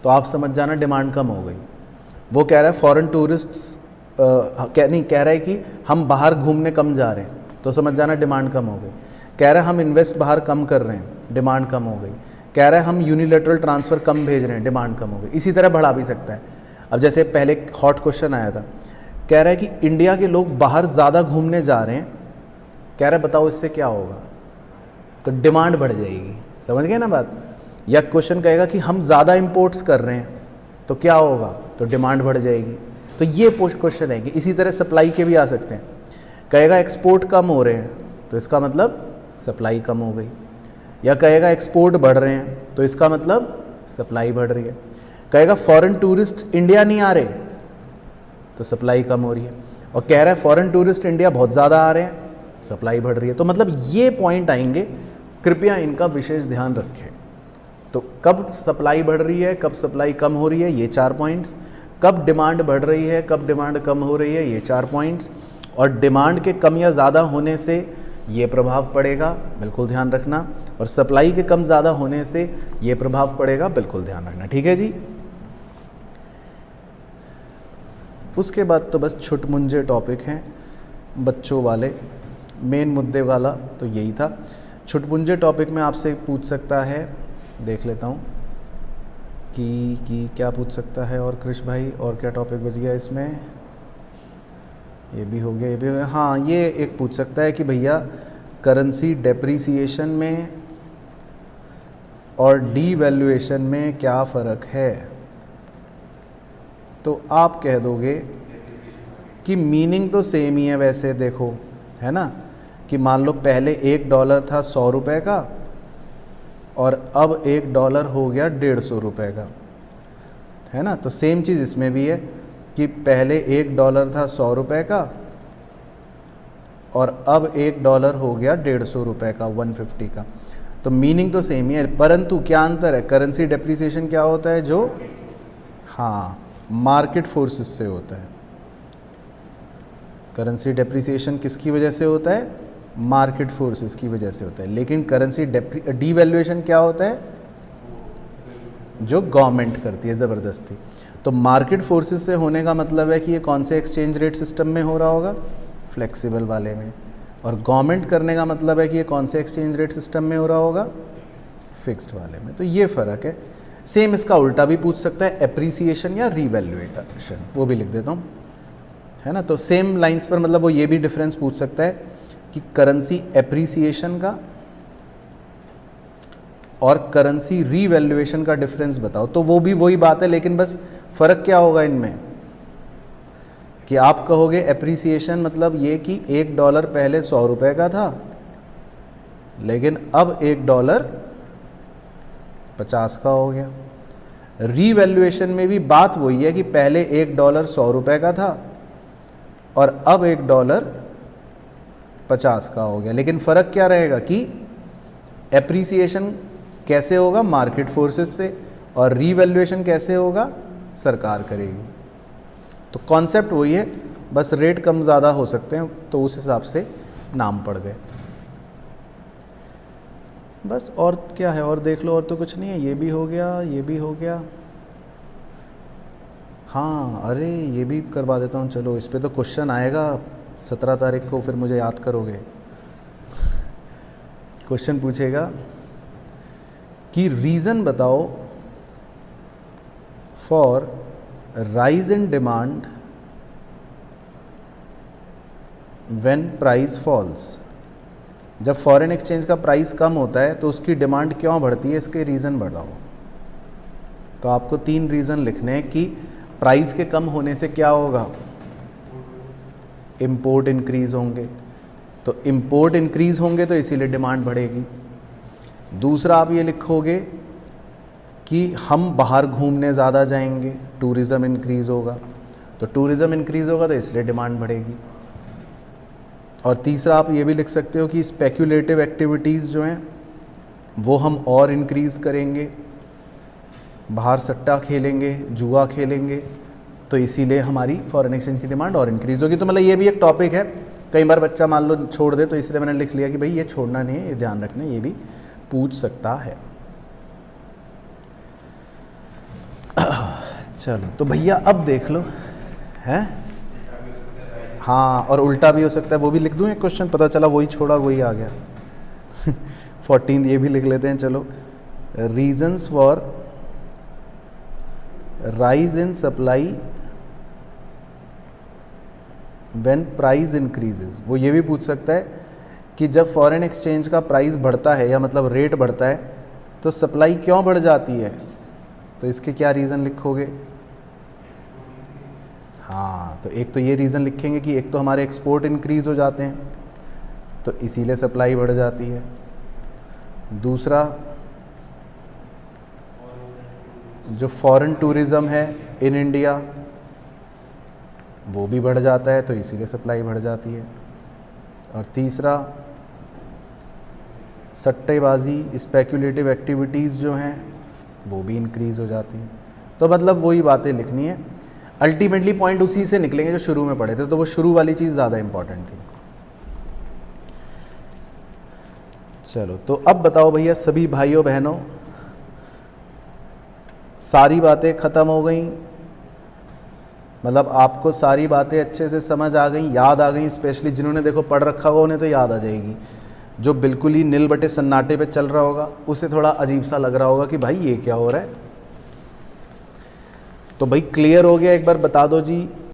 तो आप समझ जाना डिमांड कम हो गई। वो कह रहा है फॉरेन टूरिस्ट्स कह रहा है कि हम बाहर घूमने कम जा रहे हैं, तो समझ जाना डिमांड कम हो गई। कह रहा है हम इन्वेस्ट बाहर कम कर रहे हैं, डिमांड कम हो गई। कह रहा है हम यूनिलेटरल ट्रांसफ़र कम भेज रहे हैं, डिमांड कम हो गई। इसी तरह बढ़ा भी सकता है। अब जैसे पहले हॉट क्वेश्चन आया था, कह रहा है कि इंडिया के लोग बाहर ज़्यादा घूमने जा रहे हैं, कह रहा है बताओ इससे क्या होगा? तो डिमांड बढ़ जाएगी। समझ गए ना बात? या क्वेश्चन कहेगा कि हम ज़्यादा इंपोर्ट्स कर रहे हैं तो क्या होगा? तो डिमांड बढ़ जाएगी। तो ये क्वेश्चन है कि इसी तरह सप्लाई के भी आ सकते हैं। कहेगा एक्सपोर्ट कम हो रहे हैं तो इसका मतलब सप्लाई कम हो गई, या कहेगा एक्सपोर्ट बढ़ रहे हैं तो इसका मतलब सप्लाई बढ़ रही है। कहेगा फॉरेन टूरिस्ट इंडिया नहीं आ रहे तो सप्लाई कम हो रही है, और कह रहा है फॉरेन टूरिस्ट इंडिया बहुत ज़्यादा आ रहे हैं, सप्लाई बढ़ रही है। तो मतलब ये पॉइंट आएंगे, कृपया इनका विशेष ध्यान रखें। तो कब सप्लाई बढ़ रही है, कब सप्लाई कम हो रही है, ये 4 पॉइंट्स। कब डिमांड बढ़ रही है, कब डिमांड कम हो रही है, ये 4 पॉइंट्स। और डिमांड के कम या ज़्यादा होने से ये प्रभाव पड़ेगा, बिल्कुल ध्यान रखना। और सप्लाई के कम ज़्यादा होने से ये प्रभाव पड़ेगा, बिल्कुल ध्यान रखना, ठीक है जी। उसके बाद तो बस छुटमुंजे टॉपिक हैं बच्चों वाले, मेन मुद्दे वाला तो यही था। छुटमुंजे टॉपिक में आपसे पूछ सकता है, देख लेता हूँ कि क्या पूछ सकता है। और कृष भाई, और क्या टॉपिक बच गया इसमें? ये भी हो गया, ये भी हो गया। हाँ, ये एक पूछ सकता है कि भैया करेंसी डेप्रिसिएशन में और डीवैल्यूएशन में क्या फ़र्क है? तो आप कह दोगे कि मीनिंग तो सेम ही है वैसे, देखो है ना, कि मान लो पहले $1 था 100 रुपये का, और अब $1 हो गया 150 रुपये का, है ना। तो सेम चीज़ इसमें भी है कि पहले $1 था 100 रुपये का, और अब $1 हो गया 150 रुपये का, 150 का। तो मीनिंग तो सेम ही है, परंतु क्या अंतर है? करेंसी डेप्रिसिएशन क्या होता है? जो हाँ मार्केट फोर्सेस से होता है। करेंसी डेप्रिसिएशन किसकी वजह से होता है? मार्केट फोर्सेस की वजह से होता है। लेकिन करेंसी डीवैल्यूएशन क्या होता है? जो गवर्नमेंट करती है ज़बरदस्ती। तो मार्केट फोर्सेस से होने का मतलब है कि ये कौन से एक्सचेंज रेट सिस्टम में हो रहा होगा, फ्लेक्सिबल वाले में। और गवर्नमेंट करने का मतलब है कि ये कौन से एक्सचेंज रेट सिस्टम में हो रहा होगा, फिक्स्ड वाले में। तो ये फ़र्क है। सेम इसका उल्टा भी पूछ सकता है, एप्रिसिएशन या रीवैल्यूएशन, वो भी लिख देता हूँ, है ना। तो सेम लाइंस पर मतलब वो ये भी डिफरेंस पूछ सकता है कि करेंसी एप्रिसिएशन का और करेंसी रीवैल्यूएशन का डिफरेंस बताओ। तो वो भी वही बात है, लेकिन बस फ़र्क क्या होगा इनमें कि आप कहोगे एप्रिसिएशन मतलब ये कि $1 पहले 100 रुपये का था, लेकिन अब $1 50 का हो गया। रीवैल्यूएशन में भी बात वही है कि पहले $1 100 रुपये का था और अब $1 50 का हो गया। लेकिन फ़र्क क्या रहेगा कि एप्रिसिएशन कैसे होगा, मार्केट फोर्सेस से, और रीवैल्यूएशन कैसे होगा, सरकार करेगी। तो कॉन्सेप्ट वही है, बस रेट कम ज़्यादा हो सकते हैं, तो उस हिसाब से नाम पड़ गए बस। और क्या है, और देख लो, और तो कुछ नहीं है। ये भी हो गया, ये भी हो गया। हाँ, अरे ये भी करवा देता हूँ, चलो इस पे तो क्वेश्चन आएगा 17 तारीख को, फिर मुझे याद करोगे। क्वेश्चन पूछेगा कि रीज़न बताओ for rise in demand when price falls. जब फॉरेन एक्सचेंज का प्राइस कम होता है तो उसकी डिमांड क्यों बढ़ती है, इसके रीज़न बताओ। तो आपको 3 रीज़न लिखने हैं कि प्राइस के कम होने से क्या होगा, इंपोर्ट इंक्रीज़ होंगे, तो इंपोर्ट इंक्रीज़ होंगे तो इसीलिए डिमांड बढ़ेगी। दूसरा आप ये लिखोगे कि हम बाहर घूमने ज़्यादा जाएंगे, टूरिज़्म इंक्रीज़ होगा, तो टूरिज़्म इंक्रीज़ होगा तो इसलिए डिमांड बढ़ेगी। और तीसरा आप ये भी लिख सकते हो कि स्पेक्यूलेटिव एक्टिविटीज़ जो हैं वो हम और इंक्रीज़ करेंगे, बाहर सट्टा खेलेंगे, जुआ खेलेंगे, तो इसीलिए हमारी फॉरेन एक्सचेंज की डिमांड और इंक्रीज़ होगी। तो मतलब ये भी एक टॉपिक है। कई बार बच्चा मान लो छोड़ दे, तो इसलिए मैंने लिख लिया कि भाई ये छोड़ना नहीं है, ये ध्यान रखना, ये भी पूछ सकता है। चलो तो भैया अब देख लो, हैं, हाँ, और उल्टा भी हो सकता है, वो भी लिख दूँ एक क्वेश्चन, पता चला वही छोड़ा वही आ गया। 14 ये भी लिख लेते हैं, चलो। Reasons for rise in supply when price increases. वो ये भी पूछ सकता है कि जब फॉरेन एक्सचेंज का प्राइस बढ़ता है या मतलब रेट बढ़ता है तो सप्लाई क्यों बढ़ जाती है, तो इसके क्या रीज़न लिखोगे। हाँ, तो एक तो ये रीज़न लिखेंगे कि एक तो हमारे एक्सपोर्ट इंक्रीज़ हो जाते हैं तो इसीलिए सप्लाई बढ़ जाती है। दूसरा, जो फॉरेन टूरिज़्म है इन इंडिया वो भी बढ़ जाता है तो इसीलिए सप्लाई बढ़ जाती है। और तीसरा, सट्टेबाजी, स्पेक्यूलेटिव एक्टिविटीज़ जो हैं वो भी इंक्रीज़ हो जाती हैं। तो मतलब वही बातें लिखनी है। अल्टीमेटली पॉइंट उसी से निकलेंगे जो शुरू में पढ़े थे, तो वो शुरू वाली चीज़ ज़्यादा इम्पॉर्टेंट थी। चलो तो अब बताओ भैया सभी भाइयों बहनों, सारी बातें ख़त्म हो गई, मतलब आपको सारी बातें अच्छे से समझ आ गई, याद आ गई। स्पेशली जिन्होंने देखो पढ़ रखा होगा उन्हें तो याद आ जाएगी। जो बिल्कुल ही नील बटे सन्नाटे पे चल रहा होगा उसे थोड़ा अजीब सा लग रहा होगा कि भाई ये क्या हो रहा है। तो भाई क्लियर हो गया, एक बार बता दो जी।